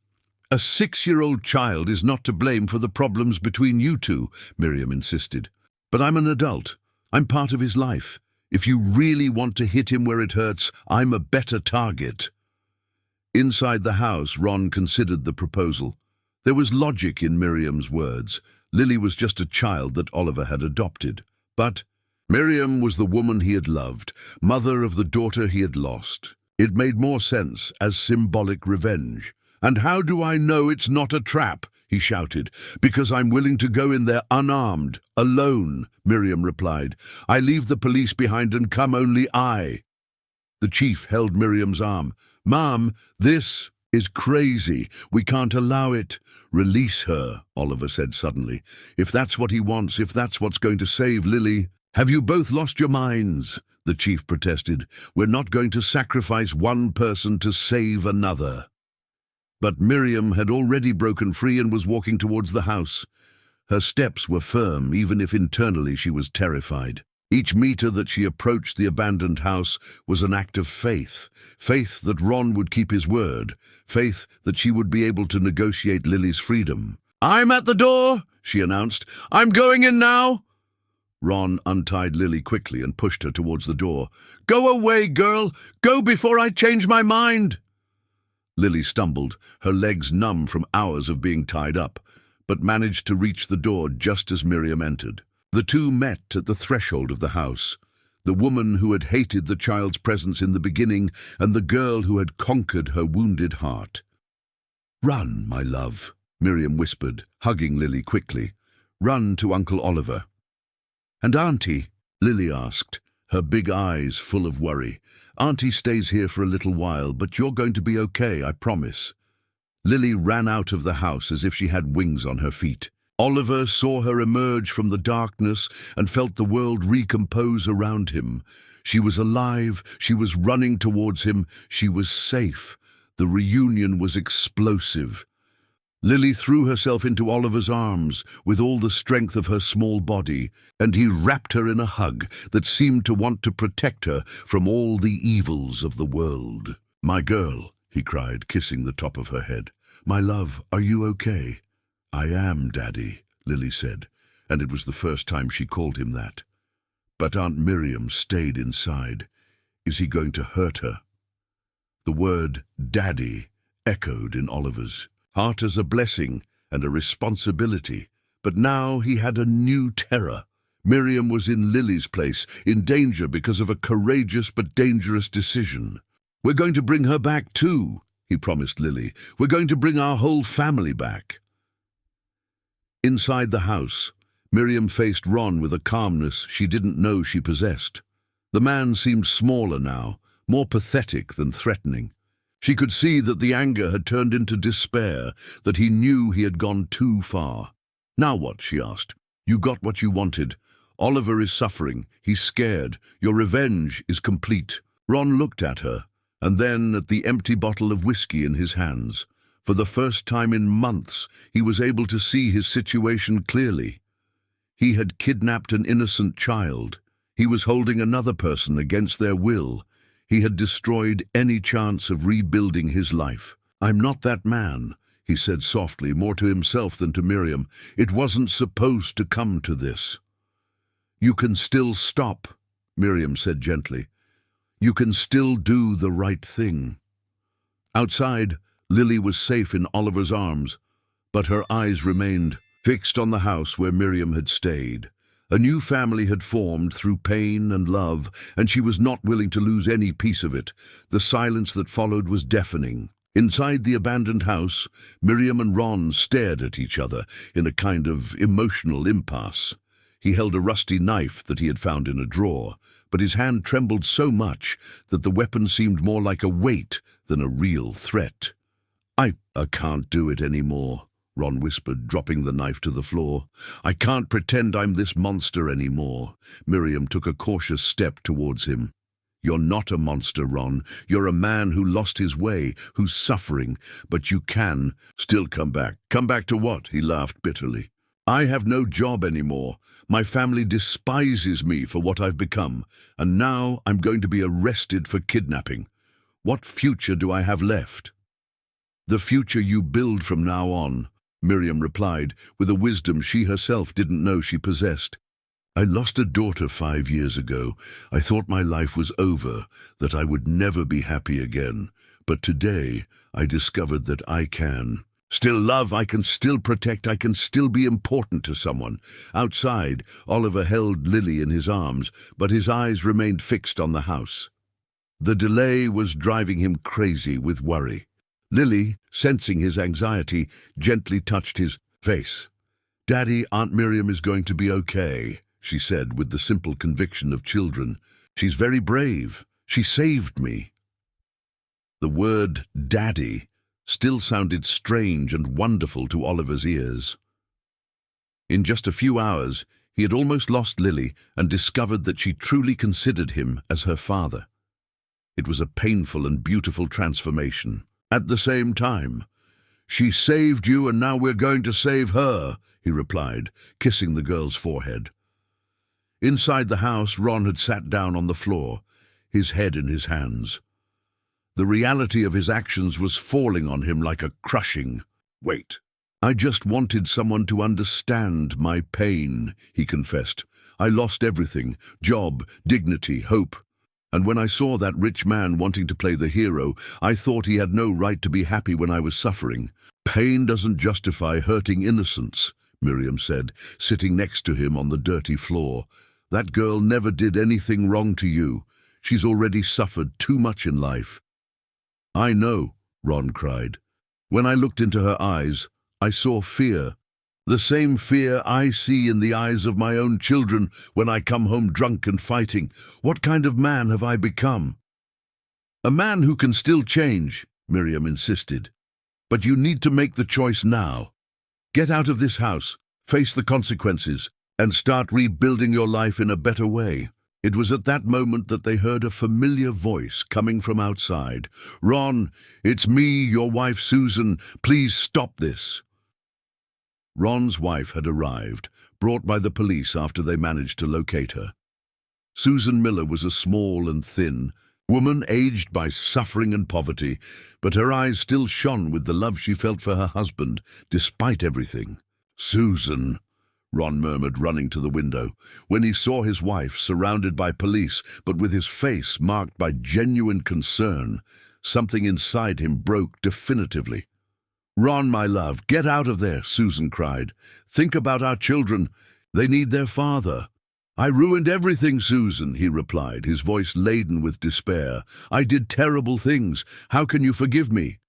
"A 6-year-old child is not to blame for the problems between you two," Miriam insisted. "But I'm an adult. I'm part of his life. If you really want to hit him where it hurts, I'm a better target." Inside the house, Ron considered the proposal. There was logic in Miriam's words. Lily was just a child that Oliver had adopted. But Miriam was the woman he had loved, mother of the daughter he had lost. It made more sense as symbolic revenge. "And how do I know it's not a trap?" he shouted. "Because I'm willing to go in there unarmed, alone," Miriam replied. "I leave the police behind and come only I." The chief held Miriam's arm. "Mom, this is crazy. We can't allow it." "Release her," Oliver said suddenly. "If that's what he wants, if that's what's going to save Lily." "Have you both lost your minds?" the chief protested. "We're not going to sacrifice one person to save another." But Miriam had already broken free and was walking towards the house. Her steps were firm, even if internally she was terrified. Each meter that she approached the abandoned house was an act of faith. Faith that Ron would keep his word. Faith that she would be able to negotiate Lily's freedom. "I'm at the door," she announced. "I'm going in now." Ron untied Lily quickly and pushed her towards the door. "Go away, girl! Go before I change my mind!" Lily stumbled, her legs numb from hours of being tied up, but managed to reach the door just as Miriam entered. The two met at the threshold of the house. The woman who had hated the child's presence in the beginning and the girl who had conquered her wounded heart. "Run, my love," Miriam whispered, hugging Lily quickly. "Run to Uncle Oliver." "And Auntie?" Lily asked, her big eyes full of worry. "Auntie stays here for a little while, but you're going to be okay, I promise." Lily ran out of the house as if she had wings on her feet. Oliver saw her emerge from the darkness and felt the world recompose around him. She was alive, she was running towards him, she was safe. The reunion was explosive. Lily threw herself into Oliver's arms with all the strength of her small body, and he wrapped her in a hug that seemed to want to protect her from all the evils of the world. "My girl," he cried, kissing the top of her head. "My love, are you okay?" "I am, Daddy," Lily said, and it was the first time she called him that. But Aunt Miriam stayed inside. Is he going to hurt her? The word Daddy echoed in Oliver's heart as a blessing and a responsibility. But now he had a new terror. Miriam was in Lily's place, in danger because of a courageous but dangerous decision. "We're going to bring her back too," he promised Lily. "We're going to bring our whole family back." Inside the house, Miriam faced Ron with a calmness she didn't know she possessed. The man seemed smaller now, more pathetic than threatening. She could see that the anger had turned into despair, that he knew he had gone too far. "Now what?" she asked. "You got what you wanted. Oliver is suffering. He's scared. Your revenge is complete." Ron looked at her, and then at the empty bottle of whiskey in his hands. For the first time in months, he was able to see his situation clearly. He had kidnapped an innocent child. He was holding another person against their will. He had destroyed any chance of rebuilding his life. "I'm not that man," he said softly, more to himself than to Miriam. "It wasn't supposed to come to this." "You can still stop," Miriam said gently. "You can still do the right thing." Outside, Lily was safe in Oliver's arms, but her eyes remained fixed on the house where Miriam had stayed. A new family had formed through pain and love, and she was not willing to lose any piece of it. The silence that followed was deafening. Inside the abandoned house, Miriam and Ron stared at each other in a kind of emotional impasse. He held a rusty knife that he had found in a drawer, but his hand trembled so much that the weapon seemed more like a weight than a real threat. I can't do it anymore," Ron whispered, dropping the knife to the floor. "I can't pretend I'm this monster anymore." Miriam took a cautious step towards him. "You're not a monster, Ron. You're a man who lost his way, who's suffering, but you can still come back." "Come back to what?" He laughed bitterly. "I have no job anymore. My family despises me for what I've become, and now I'm going to be arrested for kidnapping. What future do I have left?" "The future you build from now on," Miriam replied, with a wisdom she herself didn't know she possessed. "I lost a daughter 5 years ago. I thought my life was over, that I would never be happy again. But today, I discovered that I can still love, I can still protect, I can still be important to someone." Outside, Oliver held Lily in his arms, but his eyes remained fixed on the house. The delay was driving him crazy with worry. Lily, sensing his anxiety, gently touched his face. "Daddy, Aunt Miriam is going to be okay," she said with the simple conviction of children. "She's very brave. She saved me." The word "daddy" still sounded strange and wonderful to Oliver's ears. In just a few hours, he had almost lost Lily and discovered that she truly considered him as her father. It was a painful and beautiful transformation. At the same time, "She saved you and now we're going to save her," he replied, kissing the girl's forehead. Inside the house, Ron had sat down on the floor, his head in his hands. The reality of his actions was falling on him like a crushing weight. "I just wanted someone to understand my pain," he confessed. "I lost everything: job, dignity, hope. And when I saw that rich man wanting to play the hero, I thought he had no right to be happy when I was suffering." "Pain doesn't justify hurting innocence," Miriam said, sitting next to him on the dirty floor. "That girl never did anything wrong to you. She's already suffered too much in life." "I know," Ron cried. "When I looked into her eyes, I saw fear. The same fear I see in the eyes of my own children when I come home drunk and fighting. What kind of man have I become?" "A man who can still change," Miriam insisted. "But you need to make the choice now. Get out of this house, face the consequences, and start rebuilding your life in a better way." It was at that moment that they heard a familiar voice coming from outside. "Ron, it's me, your wife Susan. Please stop this." Ron's wife had arrived, brought by the police after they managed to locate her. Susan Miller was a small and thin woman, aged by suffering and poverty, but her eyes still shone with the love she felt for her husband, despite everything. "Susan," Ron murmured, running to the window. When he saw his wife surrounded by police, but with his face marked by genuine concern, something inside him broke definitively. "Ron, my love, get out of there," Susan cried. "Think about our children. They need their father." "I ruined everything, Susan," he replied, his voice laden with despair. "I did terrible things. How can you forgive me?"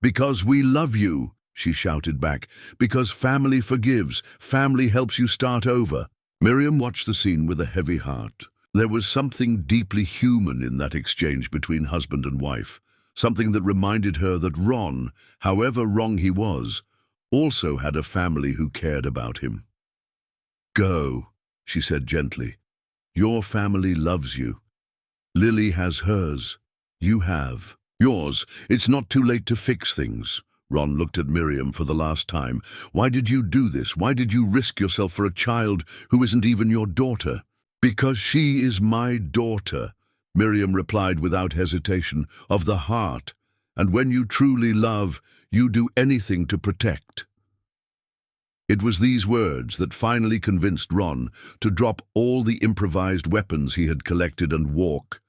"Because we love you," she shouted back. "Because family forgives. Family helps you start over." Miriam watched the scene with a heavy heart. There was something deeply human in that exchange between husband and wife. Something that reminded her that Ron, however wrong he was, also had a family who cared about him. "Go," she said gently. "Your family loves you. Lily has hers. You have yours. It's not too late to fix things." Ron looked at Miriam for the last time. "Why did you do this? Why did you risk yourself for a child who isn't even your daughter?" "Because she is my daughter," Miriam replied without hesitation, "of the heart. And when you truly love, you do anything to protect." It was these words that finally convinced Ron to drop all the improvised weapons he had collected and walk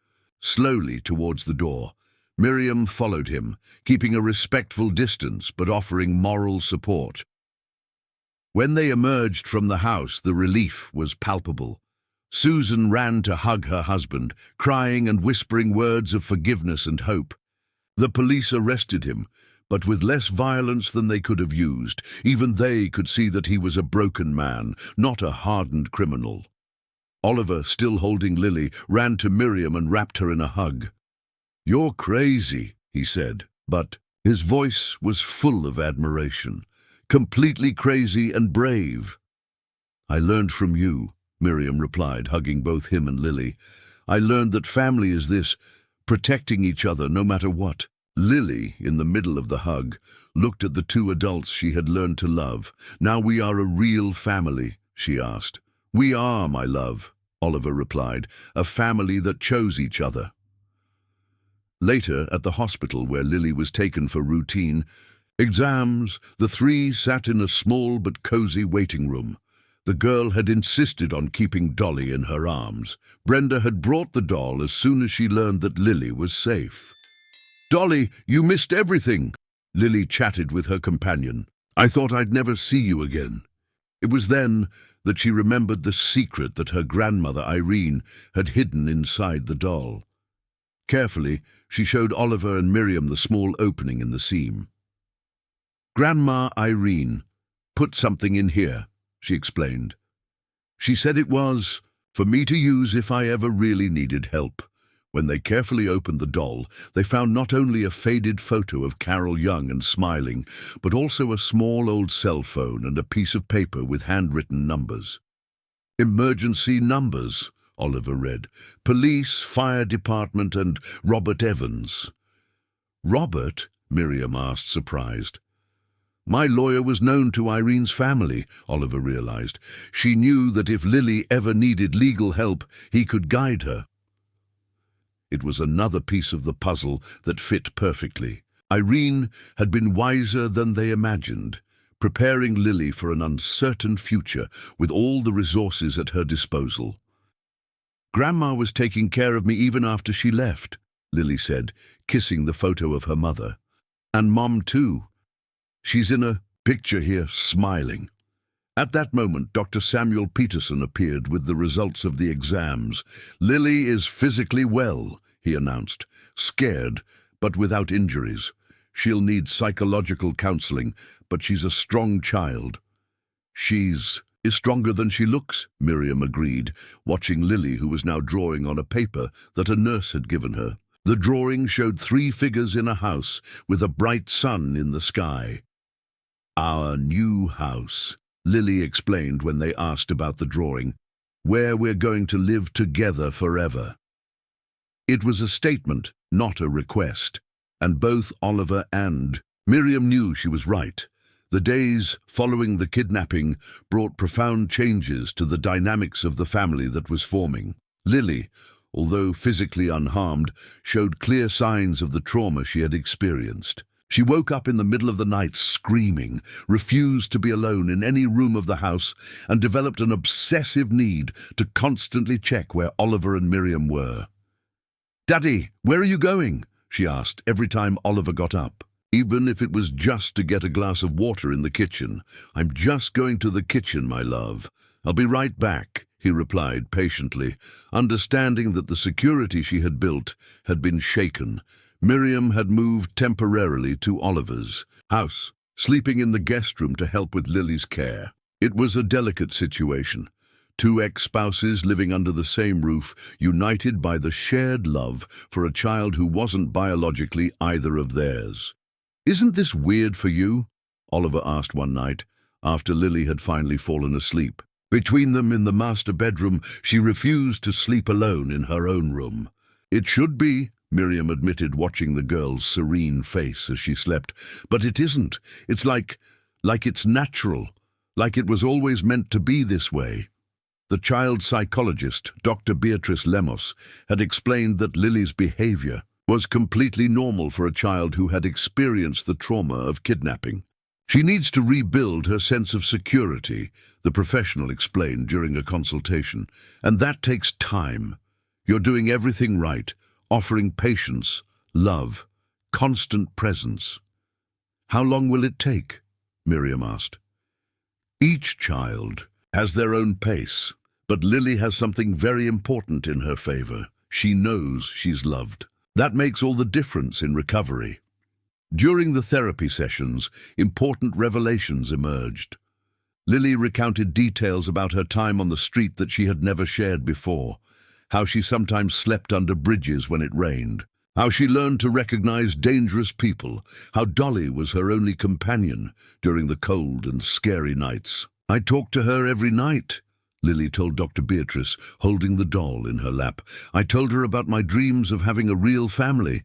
slowly towards the door. Miriam followed him, keeping a respectful distance but offering moral support. When they emerged from the house, the relief was palpable. Susan ran to hug her husband, crying and whispering words of forgiveness and hope. The police arrested him, but with less violence than they could have used. Even they could see that he was a broken man, not a hardened criminal. Oliver, still holding Lily, ran to Miriam and wrapped her in a hug. "You're crazy," he said, but his voice was full of admiration. "Completely crazy and brave." "I learned from you," Miriam replied, hugging both him and Lily. "I learned that family is this, protecting each other no matter what." Lily, in the middle of the hug, looked at the two adults she had learned to love. "Now we are a real family?" she asked. "We are, my love," Oliver replied, "a family that chose each other." Later, at the hospital where Lily was taken for routine exams, the three sat in a small but cozy waiting room. The girl had insisted on keeping Dolly in her arms. Brenda had brought the doll as soon as she learned that Lily was safe. "Dolly, you missed everything," Lily chatted with her companion. "I thought I'd never see you again." It was then that she remembered the secret that her grandmother Irene had hidden inside the doll. Carefully, she showed Oliver and Miriam the small opening in the seam. "Grandma Irene put something in here," she explained. "She said it was for me to use if I ever really needed help." When they carefully opened the doll, they found not only a faded photo of Carol young and smiling, but also a small old cell phone and a piece of paper with handwritten numbers. "Emergency numbers," Oliver read. "Police, fire department, and Robert Evans." "Robert?" Miriam asked, surprised. "My lawyer was known to Irene's family," Oliver realized. She knew that if Lily ever needed legal help, he could guide her. It was another piece of the puzzle that fit perfectly. Irene had been wiser than they imagined, preparing Lily for an uncertain future with all the resources at her disposal. "Grandma was taking care of me even after she left," Lily said, kissing the photo of her mother. "And Mom too. She's in a picture here, smiling." At that moment, Dr. Samuel Peterson appeared with the results of the exams. "Lily is physically well," he announced, "scared, but without injuries. She'll need psychological counseling, but she's a strong child." "She's stronger than she looks," Miriam agreed, watching Lily, who was now drawing on a paper that a nurse had given her. The drawing showed 3 figures in a house with a bright sun in the sky. "Our new house," Lily explained when they asked about the drawing, "where we're going to live together forever." It was a statement, not a request, and both Oliver and Miriam knew she was right. The days following the kidnapping brought profound changes to the dynamics of the family that was forming. Lily, although physically unharmed, showed clear signs of the trauma she had experienced. She woke up in the middle of the night screaming, refused to be alone in any room of the house, and developed an obsessive need to constantly check where Oliver and Miriam were. "Daddy, where are you going?" she asked every time Oliver got up, even if it was just to get a glass of water in the kitchen. "I'm just going to the kitchen, my love. I'll be right back," he replied patiently, understanding that the security she had built had been shaken. Miriam had moved temporarily to Oliver's house, sleeping in the guest room to help with Lily's care. It was a delicate situation. 2 ex-spouses living under the same roof, united by the shared love for a child who wasn't biologically either of theirs. "Isn't this weird for you?" Oliver asked one night, after Lily had finally fallen asleep. Between them in the master bedroom, she refused to sleep alone in her own room. "It should be," Miriam admitted, watching the girl's serene face as she slept. "But it isn't. It's like it's natural, like it was always meant to be this way." The child psychologist, Dr. Beatrice Lemos, had explained that Lily's behavior was completely normal for a child who had experienced the trauma of kidnapping. "She needs to rebuild her sense of security," the professional explained during a consultation, "and that takes time. You're doing everything right, offering patience, love, constant presence." "How long will it take?" Miriam asked. Each child has their own pace, but Lily has something very important in her favor. She knows she's loved. That makes all the difference in recovery. During the therapy sessions, important revelations emerged. Lily recounted details about her time on the street that she had never shared before, how she sometimes slept under bridges when it rained, how she learned to recognize dangerous people, how Dolly was her only companion during the cold and scary nights. "I talked to her every night," Lily told Dr. Beatrice, holding the doll in her lap. "I told her about my dreams of having a real family,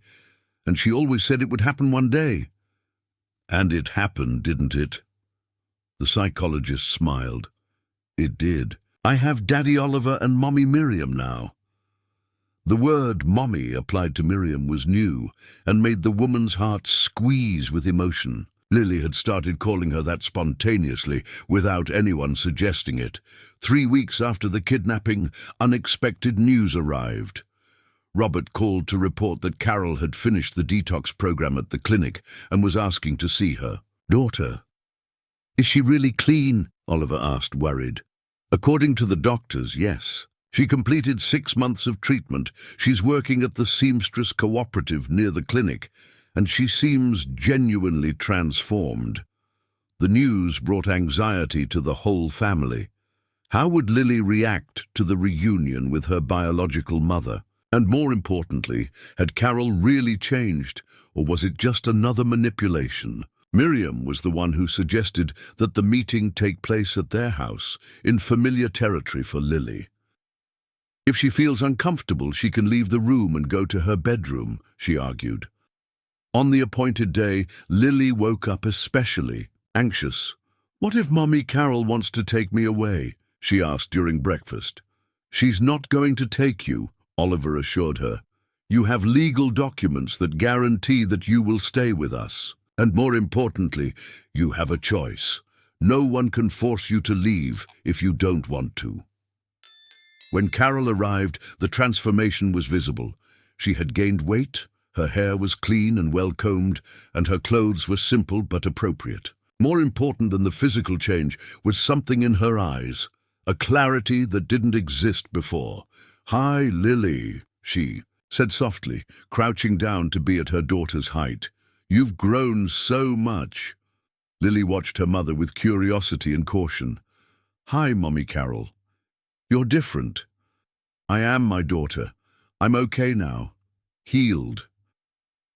and she always said it would happen one day." "And it happened, didn't it?" The psychologist smiled. "It did. I have Daddy Oliver and Mommy Miriam now." The word "mommy" applied to Miriam was new and made the woman's heart squeeze with emotion. Lily had started calling her that spontaneously, without anyone suggesting it. 3 weeks after the kidnapping, unexpected news arrived. Robert called to report that Carol had finished the detox program at the clinic and was asking to see her daughter. "Is she really clean?" Oliver asked, worried. "According to the doctors, yes. She completed 6 months of treatment. She's working at the seamstress cooperative near the clinic, and she seems genuinely transformed." The news brought anxiety to the whole family. How would Lily react to the reunion with her biological mother? And more importantly, had Carol really changed, or was it just another manipulation? Miriam was the one who suggested that the meeting take place at their house, in familiar territory for Lily. "If she feels uncomfortable, she can leave the room and go to her bedroom," she argued. On the appointed day, Lily woke up especially anxious. "What if Mommy Carol wants to take me away?" she asked during breakfast. "She's not going to take you," Oliver assured her. "You have legal documents that guarantee that you will stay with us. And more importantly, you have a choice. No one can force you to leave if you don't want to." When Carol arrived, the transformation was visible. She had gained weight, her hair was clean and well-combed, and her clothes were simple but appropriate. More important than the physical change was something in her eyes, a clarity that didn't exist before. "Hi, Lily," she said softly, crouching down to be at her daughter's height. "You've grown so much." Lily watched her mother with curiosity and caution. "Hi, Mommy Carol. You're different." "I am my daughter. I'm okay now. Healed."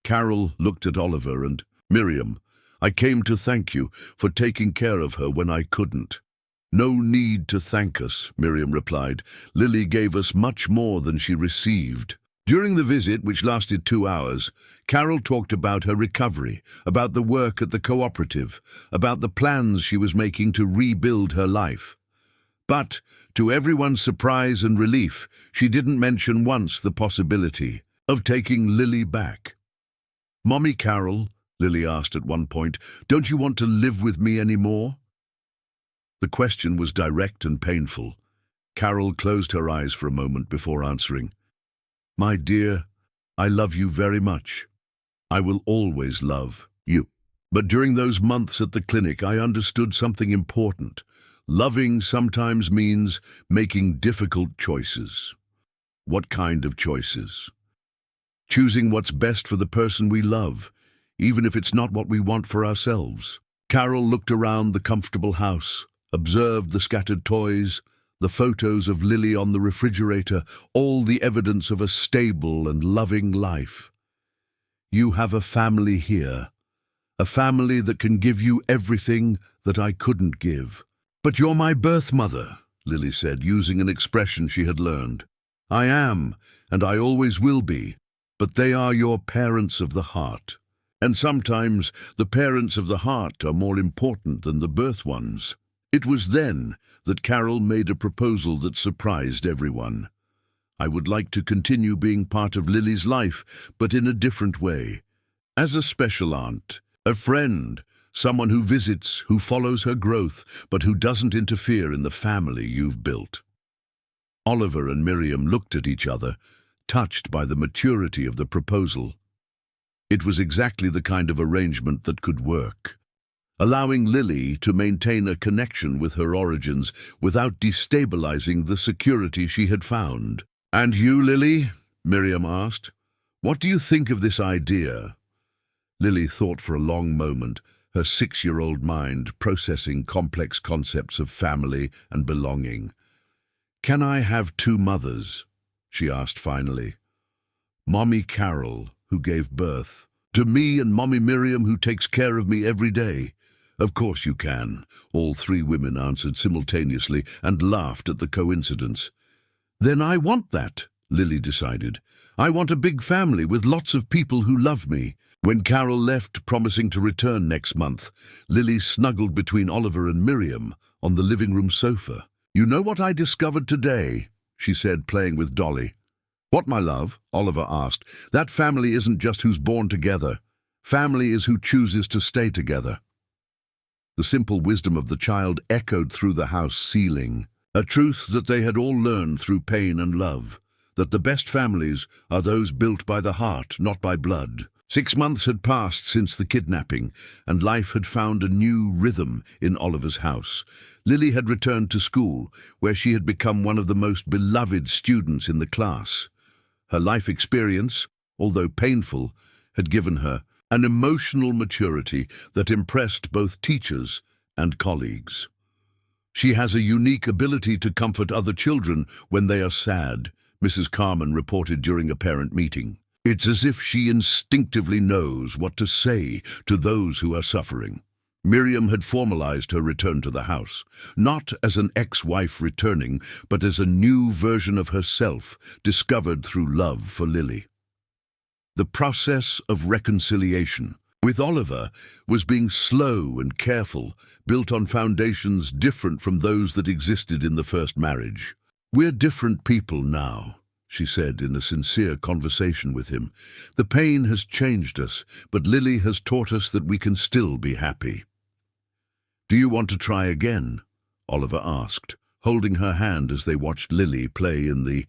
Carol looked at Oliver and Miriam. "I came to thank you for taking care of her when I couldn't." "No need to thank us," Miriam replied. "Lily gave us much more than she received." During the visit, which lasted 2 hours, Carol talked about her recovery, about the work at the cooperative, about the plans she was making to rebuild her life. But, to everyone's surprise and relief, she didn't mention once the possibility of taking Lily back. "Mommy Carol," Lily asked at one point, "don't you want to live with me anymore?" The question was direct and painful. Carol closed her eyes for a moment before answering. "My dear, I love you very much. I will always love you." But during those months at the clinic, I understood something important. Loving sometimes means making difficult choices. What kind of choices? Choosing what's best for the person we love, even if it's not what we want for ourselves. Carol looked around the comfortable house, observed the scattered toys, the photos of Lily on the refrigerator, all the evidence of a stable and loving life. "You have a family here, a family that can give you everything that I couldn't give." "But you're my birth mother," Lily said, using an expression she had learned. "I am, and I always will be, but they are your parents of the heart. And sometimes the parents of the heart are more important than the birth ones." It was then that Carol made a proposal that surprised everyone. "I would like to continue being part of Lily's life, but in a different way. As a special aunt, a friend, someone who visits, who follows her growth, but who doesn't interfere in the family you've built." Oliver and Miriam looked at each other, touched by the maturity of the proposal. It was exactly the kind of arrangement that could work. allowing Lily to maintain a connection with her origins without destabilizing the security she had found. "And you, Lily?" Miriam asked. "What do you think of this idea?" Lily thought for a long moment, her 6-year-old mind processing complex concepts of family and belonging. "Can I have 2 mothers?" she asked finally. "Mommy Carol, who gave birth to me, and Mommy Miriam, who takes care of me every day." "Of course you can," all 3 women answered simultaneously and laughed at the coincidence. "Then I want that," Lily decided. "I want a big family with lots of people who love me." When Carol left, promising to return next month, Lily snuggled between Oliver and Miriam on the living room sofa. "You know what I discovered today?" she said, playing with Dolly. "What, my love?" Oliver asked. "That family isn't just who's born together. Family is who chooses to stay together." The simple wisdom of the child echoed through the house ceiling, a truth that they had all learned through pain and love, that the best families are those built by the heart, not by blood. 6 months had passed since the kidnapping, and life had found a new rhythm in Oliver's house. Lily had returned to school, where she had become one of the most beloved students in the class. Her life experience, although painful, had given her an emotional maturity that impressed both teachers and colleagues. "She has a unique ability to comfort other children when they are sad," Mrs. Carman reported during a parent meeting. "It's as if she instinctively knows what to say to those who are suffering." Miriam had formalized her return to the house, not as an ex-wife returning, but as a new version of herself, discovered through love for Lily. The process of reconciliation with Oliver was being slow and careful, built on foundations different from those that existed in the first marriage. "We're different people now," she said in a sincere conversation with him. "The pain has changed us, but Lily has taught us that we can still be happy." "Do you want to try again?" Oliver asked, holding her hand as they watched Lily play in the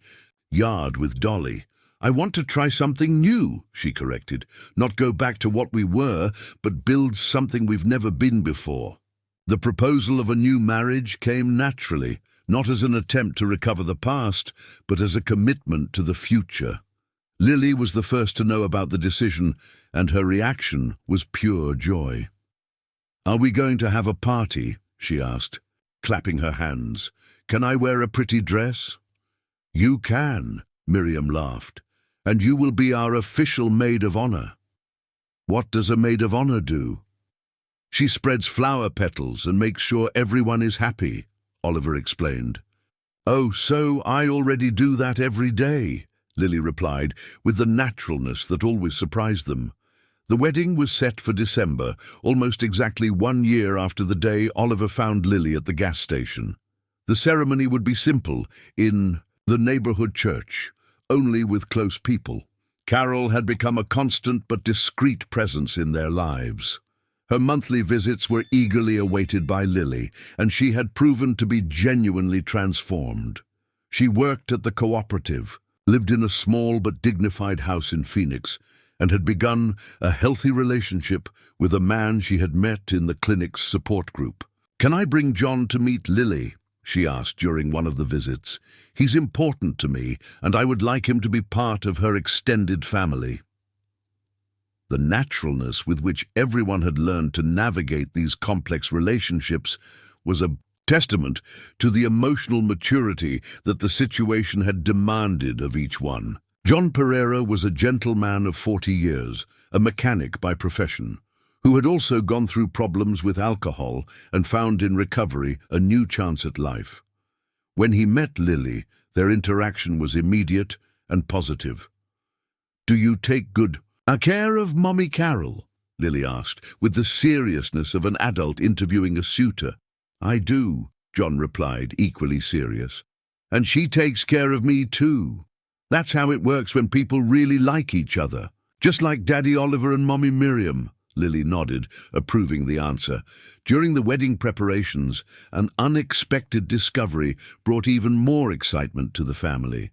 yard with Dolly. "I want to try something new," she corrected. "Not go back to what we were, but build something we've never been before." The proposal of a new marriage came naturally, not as an attempt to recover the past, but as a commitment to the future. Lily was the first to know about the decision, and her reaction was pure joy. "Are we going to have a party?" she asked, clapping her hands. "Can I wear a pretty dress?" "You can," Miriam laughed, "and you will be our official maid of honor." "What does a maid of honor do?" "She spreads flower petals and makes sure everyone is happy," Oliver explained. "Oh, so I already do that every day," Lily replied, with the naturalness that always surprised them. The wedding was set for December, almost exactly 1 year after the day Oliver found Lily at the gas station. The ceremony would be simple, in the neighborhood church, only with close people. Carol had become a constant but discreet presence in their lives. Her monthly visits were eagerly awaited by Lily, and she had proven to be genuinely transformed. She worked at the cooperative, lived in a small but dignified house in Phoenix, and had begun a healthy relationship with a man she had met in the clinic's support group. "Can I bring John to meet Lily?" she asked during one of the visits. "He's important to me, and I would like him to be part of her extended family." The naturalness with which everyone had learned to navigate these complex relationships was a testament to the emotional maturity that the situation had demanded of each one. John Pereira was a gentleman of 40 years, a mechanic by profession, who had also gone through problems with alcohol and found in recovery a new chance at life. When he met Lily, their interaction was immediate and positive. "Do you take good care of Mommy Carol?" Lily asked, with the seriousness of an adult interviewing a suitor. "I do," John replied, equally serious. "And she takes care of me too. That's how it works when people really like each other. Just like Daddy Oliver and Mommy Miriam." Lily nodded, approving the answer. During the wedding preparations, an unexpected discovery brought even more excitement to the family.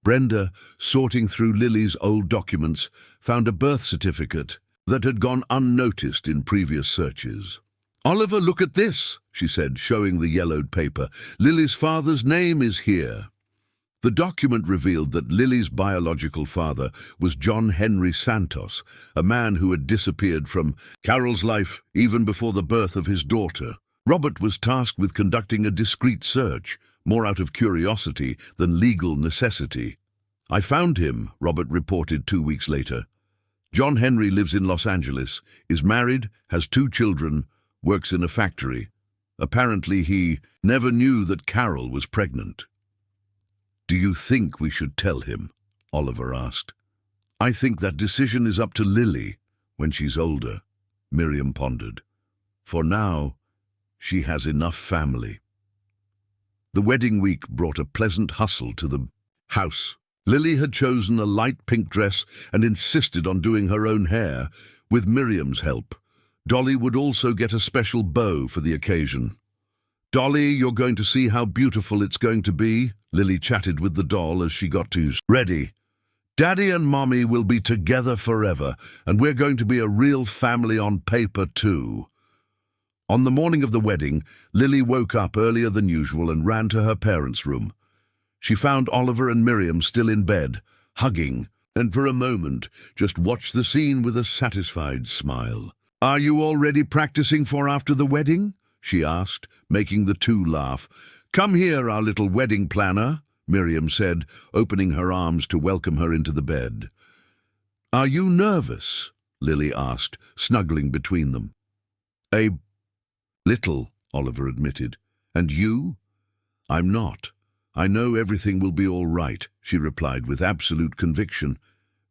Brenda, sorting through Lily's old documents, found a birth certificate that had gone unnoticed in previous searches. "Oliver, look at this," she said, showing the yellowed paper. "Lily's father's name is here." The document revealed that Lily's biological father was John Henry Santos, a man who had disappeared from Carol's life even before the birth of his daughter. Robert was tasked with conducting a discreet search, more out of curiosity than legal necessity. "I found him," Robert reported 2 weeks later. "John Henry lives in Los Angeles, is married, has 2 children, works in a factory. Apparently he never knew that Carol was pregnant." "Do you think we should tell him?" Oliver asked. "I think that decision is up to Lily when she's older," Miriam pondered. "For now, she has enough family." The wedding week brought a pleasant hustle to the house. Lily had chosen a light pink dress and insisted on doing her own hair, with Miriam's help. Dolly would also get a special bow for the occasion. "Dolly, you're going to see how beautiful it's going to be," Lily chatted with the doll as she got ready. "Daddy and Mommy will be together forever, and we're going to be a real family on paper too." On the morning of the wedding, Lily woke up earlier than usual and ran to her parents' room. She found Oliver and Miriam still in bed, hugging, and for a moment just watched the scene with a satisfied smile. "Are you already practicing for after the wedding?" she asked, making the two laugh. "Come here, our little wedding planner," Miriam said, opening her arms to welcome her into the bed. "Are you nervous?" Lily asked, snuggling between them. "A little," Oliver admitted. "And you?" "I'm not. I know everything will be all right," she replied with absolute conviction.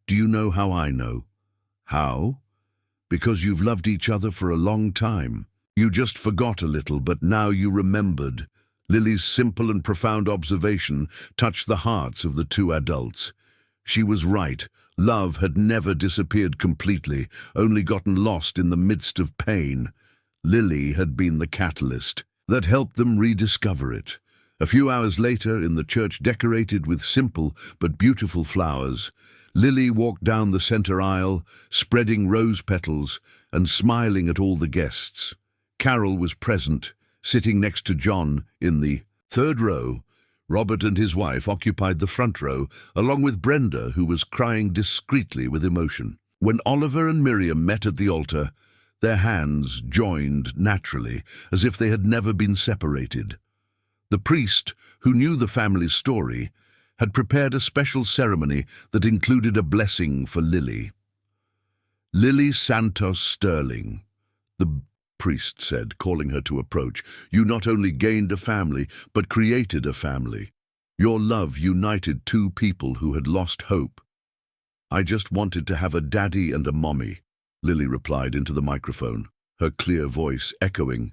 "Do you know how I know?" "How?" "Because you've loved each other for a long time. You just forgot a little, but now you remembered." Lily's simple and profound observation touched the hearts of the 2 adults. She was right. Love had never disappeared completely, only gotten lost in the midst of pain. Lily had been the catalyst that helped them rediscover it. A few hours later, in the church decorated with simple but beautiful flowers, Lily walked down the center aisle, spreading rose petals and smiling at all the guests. Carol was present, sitting next to John in the 3rd row. Robert and his wife occupied the front row, along with Brenda, who was crying discreetly with emotion. When Oliver and Miriam met at the altar, their hands joined naturally, as if they had never been separated. The priest, who knew the family's story, had prepared a special ceremony that included a blessing for Lily. "Lily Santos Sterling," the priest said, calling her to approach. "You not only gained a family, but created a family. Your love united 2 people who had lost hope." "I just wanted to have a daddy and a mommy," Lily replied into the microphone, her clear voice echoing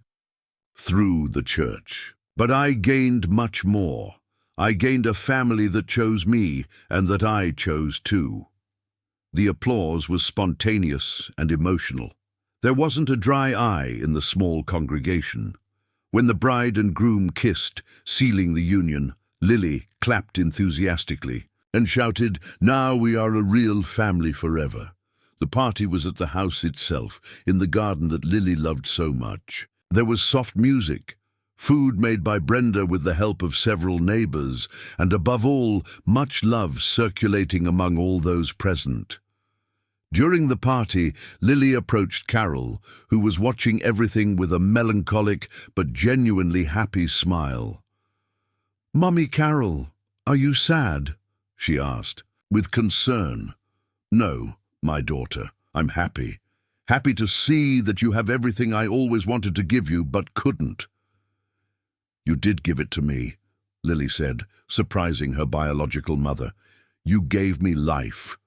through the church. "But I gained much more. I gained a family that chose me, and that I chose too." The applause was spontaneous and emotional. There wasn't a dry eye in the small congregation. When the bride and groom kissed, sealing the union, Lily clapped enthusiastically and shouted, "Now we are a real family forever." The party was at the house itself, in the garden that Lily loved so much. There was soft music, food made by Brenda with the help of several neighbors, and above all, much love circulating among all those present. During the party, Lily approached Carol, who was watching everything with a melancholic but genuinely happy smile. "Mommy Carol, are you sad?" she asked, with concern. "No, my daughter, I'm happy. Happy to see that you have everything I always wanted to give you but couldn't." "You did give it to me," Lily said, surprising her biological mother. "You gave me life.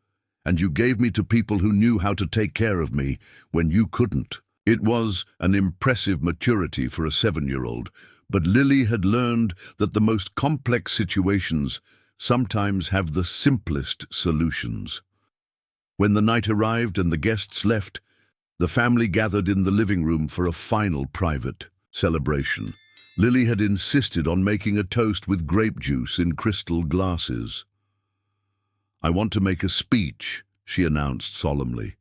And you gave me to people who knew how to take care of me when you couldn't." It was an impressive maturity for a 7-year-old, but Lily had learned that the most complex situations sometimes have the simplest solutions. When the night arrived and the guests left, the family gathered in the living room for a final private celebration. Lily had insisted on making a toast with grape juice in crystal glasses. "I want to make a speech," she announced solemnly.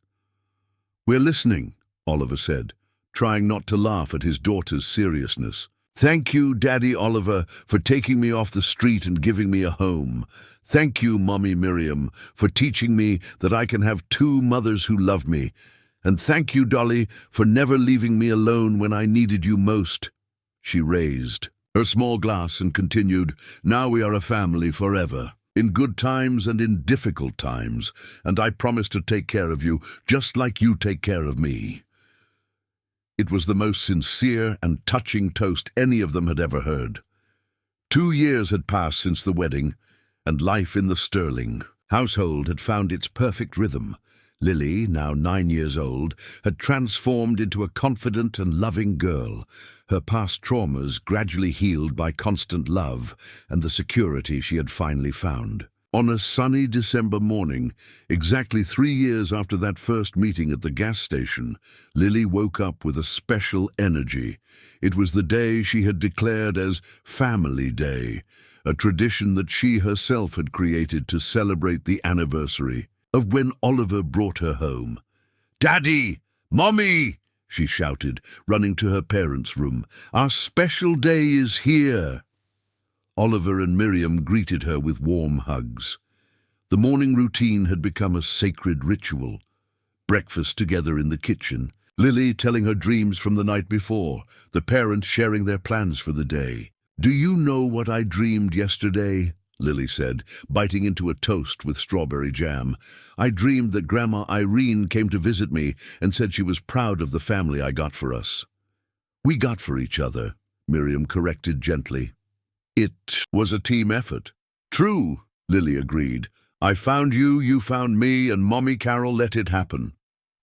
"We're listening," Oliver said, trying not to laugh at his daughter's seriousness. "Thank you, Daddy Oliver, for taking me off the street and giving me a home. Thank you, Mommy Miriam, for teaching me that I can have two mothers who love me. And thank you, Dolly, for never leaving me alone when I needed you most." She raised her small glass and continued, "Now we are a family forever, in good times and in difficult times, and I promise to take care of you, just like you take care of me." It was the most sincere and touching toast any of them had ever heard. 2 years had passed since the wedding, and life in the Sterling household had found its perfect rhythm. Lily, now 9 years old, had transformed into a confident and loving girl, her past traumas gradually healed by constant love and the security she had finally found. On a sunny December morning, exactly 3 years after that first meeting at the gas station, Lily woke up with a special energy. It was the day she had declared as Family Day, a tradition that she herself had created to celebrate the anniversary of when Oliver brought her home. "Daddy! Mommy!" she shouted, running to her parents' room. "Our special day is here!" Oliver and Miriam greeted her with warm hugs. The morning routine had become a sacred ritual. Breakfast together in the kitchen, Lily telling her dreams from the night before, the parents sharing their plans for the day. "Do you know what I dreamed yesterday?" Lily said, biting into a toast with strawberry jam. "I dreamed that Grandma Irene came to visit me and said she was proud of the family I got for us." "We got for each other," Miriam corrected gently. "It was a team effort." "True," Lily agreed. "I found you, you found me, and Mommy Carol let it happen."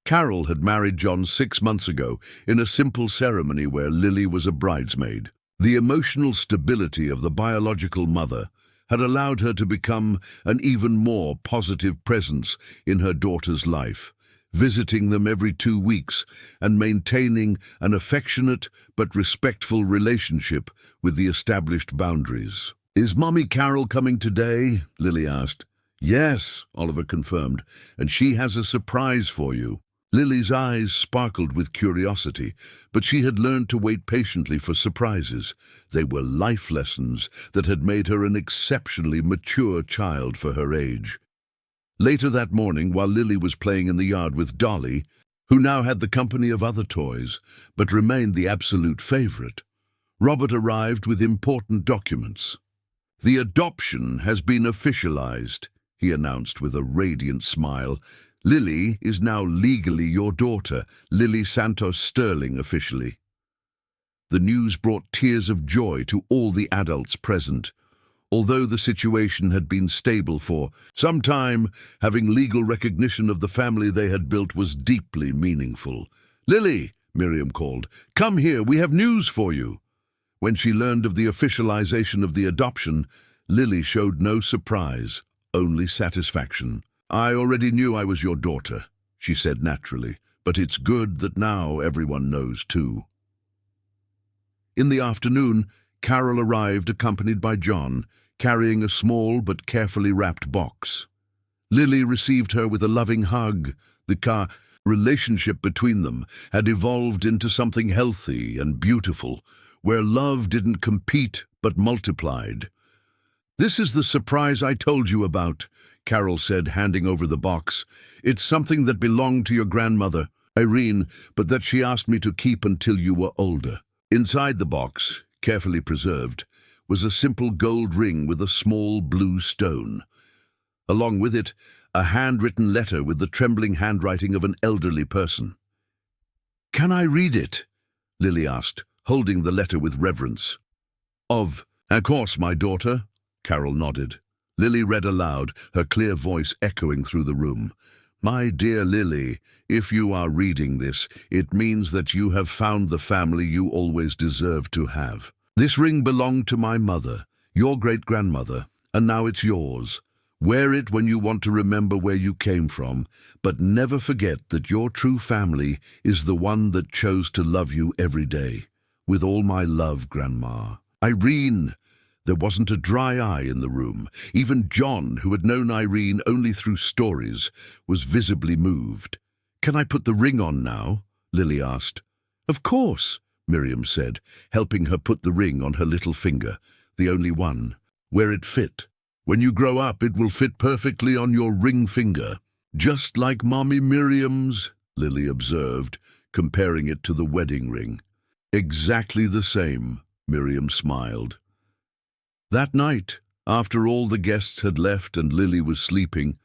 Carol had married John 6 months ago in a simple ceremony where Lily was a bridesmaid. The emotional stability of the biological mother had allowed her to become an even more positive presence in her daughter's life, visiting them every 2 weeks and maintaining an affectionate but respectful relationship with the established boundaries. "Is Mommy Carol coming today?" Lily asked. "Yes," Oliver confirmed, "and she has a surprise for you." Lily's eyes sparkled with curiosity, but she had learned to wait patiently for surprises. They were life lessons that had made her an exceptionally mature child for her age. Later that morning, while Lily was playing in the yard with Dolly, who now had the company of other toys, but remained the absolute favorite, Robert arrived with important documents. "The adoption has been officialized," he announced with a radiant smile. "Lily is now legally your daughter, Lily Santos Sterling officially." The news brought tears of joy to all the adults present. Although the situation had been stable for some time, having legal recognition of the family they had built was deeply meaningful. "Lily," Miriam called, "come here, we have news for you." When she learned of the officialization of the adoption, Lily showed no surprise, only satisfaction. "I already knew I was your daughter," she said naturally, "but it's good that now everyone knows too." In the afternoon, Carol arrived accompanied by John, carrying a small but carefully wrapped box. Lily received her with a loving hug. The relationship between them had evolved into something healthy and beautiful, where love didn't compete but multiplied. "This is the surprise I told you about," Carol said, handing over the box. "It's something that belonged to your grandmother, Irene, but that she asked me to keep until you were older." Inside the box, carefully preserved, was a simple gold ring with a small blue stone. Along with it, a handwritten letter with the trembling handwriting of an elderly person. "Can I read it?" Lily asked, holding the letter with reverence. "Of course, my daughter," Carol nodded. Lily read aloud, her clear voice echoing through the room. "My dear Lily, if you are reading this, it means that you have found the family you always deserved to have. This ring belonged to my mother, your great-grandmother, and now it's yours. Wear it when you want to remember where you came from, but never forget that your true family is the one that chose to love you every day. With all my love, Grandma." "Irene!" There wasn't a dry eye in the room. Even John, who had known Irene only through stories, was visibly moved. "Can I put the ring on now?" Lily asked. Of course, Miriam said, helping her put the ring on her little finger, the only one, where it fit. When you grow up, it will fit perfectly on your ring finger. Just like Mommy Miriam's, Lily observed, comparing it to the wedding ring. Exactly the same, Miriam smiled. That night, after all the guests had left and Lily was sleeping,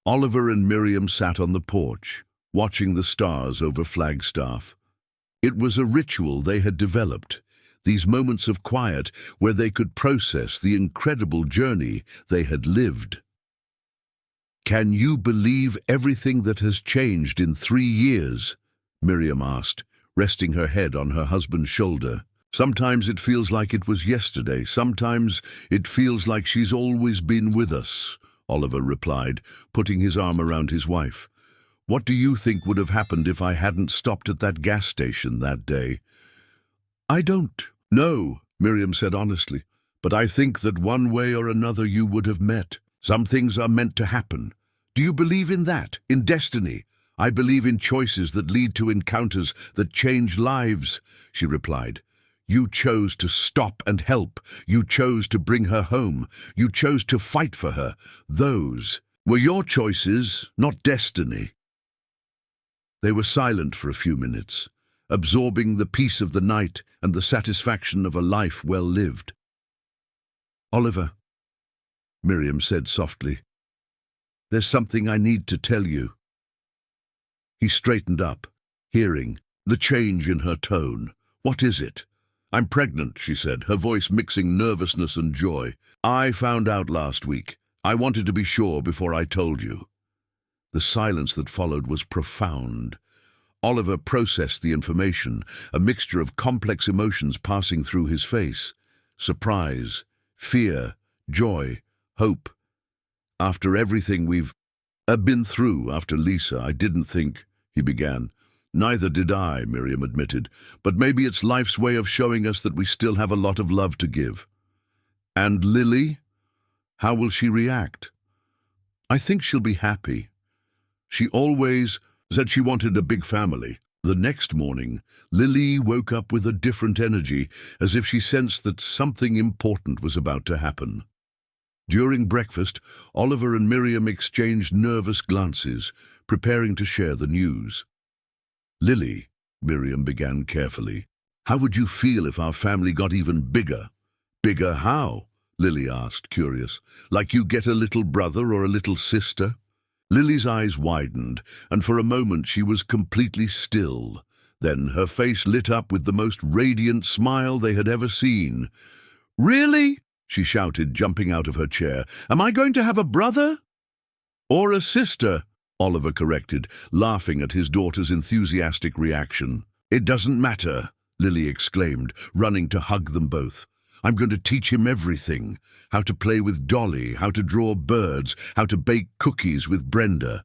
Oliver and Miriam sat on the porch, watching the stars over Flagstaff. It was a ritual they had developed, these moments of quiet where they could process the incredible journey they had lived. "Can you believe everything that has changed in 3 years?" Miriam asked, resting her head on her husband's shoulder. "Sometimes it feels like it was yesterday. Sometimes it feels like she's always been with us," Oliver replied, putting his arm around his wife. "What do you think would have happened if I hadn't stopped at that gas station that day?" "I don't know," Miriam said honestly, "but I think that one way or another you would have met. Some things are meant to happen. Do you believe in that, in destiny?" "I believe in choices that lead to encounters that change lives," she replied. "You chose to stop and help. You chose to bring her home. You chose to fight for her. Those were your choices, not destiny." They were silent for a few minutes, absorbing the peace of the night and the satisfaction of a life well lived. "Oliver," Miriam said softly, "there's something I need to tell you." He straightened up, hearing the change in her tone. "What is it?" "I'm pregnant," she said, her voice mixing nervousness and joy. "I found out last week. I wanted to be sure before I told you." The silence that followed was profound. Oliver processed the information, a mixture of complex emotions passing through his face. Surprise, fear, joy, hope. "After everything we've been through, after Lisa, I didn't think," he began. "Neither did I," Miriam admitted, "but maybe it's life's way of showing us that we still have a lot of love to give." "And Lily? How will she react?" "I think she'll be happy. She always said she wanted a big family." The next morning, Lily woke up with a different energy, as if she sensed that something important was about to happen. During breakfast, Oliver and Miriam exchanged nervous glances, preparing to share the news. "Lily," Miriam began carefully, "how would you feel if our family got even bigger?" "Bigger how?" Lily asked, curious. "Like you get a little brother or a little sister?" Lily's eyes widened, and for a moment she was completely still. Then her face lit up with the most radiant smile they had ever seen. "Really?" she shouted, jumping out of her chair. "Am I going to have a brother?" "Or a sister," Oliver corrected, laughing at his daughter's enthusiastic reaction. "It doesn't matter," Lily exclaimed, running to hug them both. "I'm going to teach him everything. How to play with Dolly, how to draw birds, how to bake cookies with Brenda.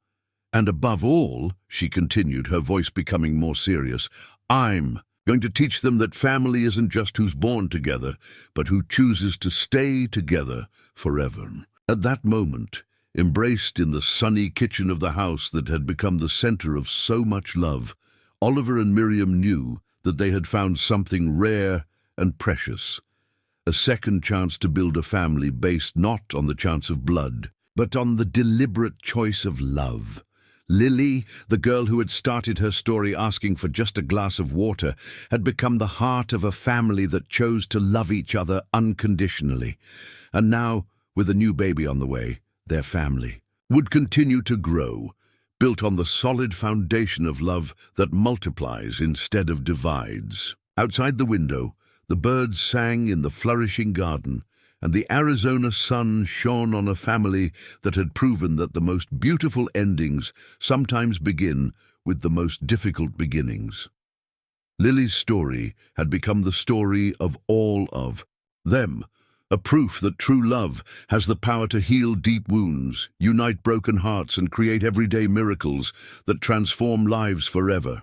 And above all," she continued, her voice becoming more serious, "I'm going to teach them that family isn't just who's born together, but who chooses to stay together forever." At that moment, embraced in the sunny kitchen of the house that had become the center of so much love, Oliver and Miriam knew that they had found something rare and precious. A second chance to build a family based not on the chance of blood, but on the deliberate choice of love. Lily, the girl who had started her story asking for just a glass of water, had become the heart of a family that chose to love each other unconditionally. And now, with a new baby on the way, their family would continue to grow, built on the solid foundation of love that multiplies instead of divides. Outside the window, the birds sang in the flourishing garden, and the Arizona sun shone on a family that had proven that the most beautiful endings sometimes begin with the most difficult beginnings. Lily's story had become the story of all of them, a proof that true love has the power to heal deep wounds, unite broken hearts, and create everyday miracles that transform lives forever.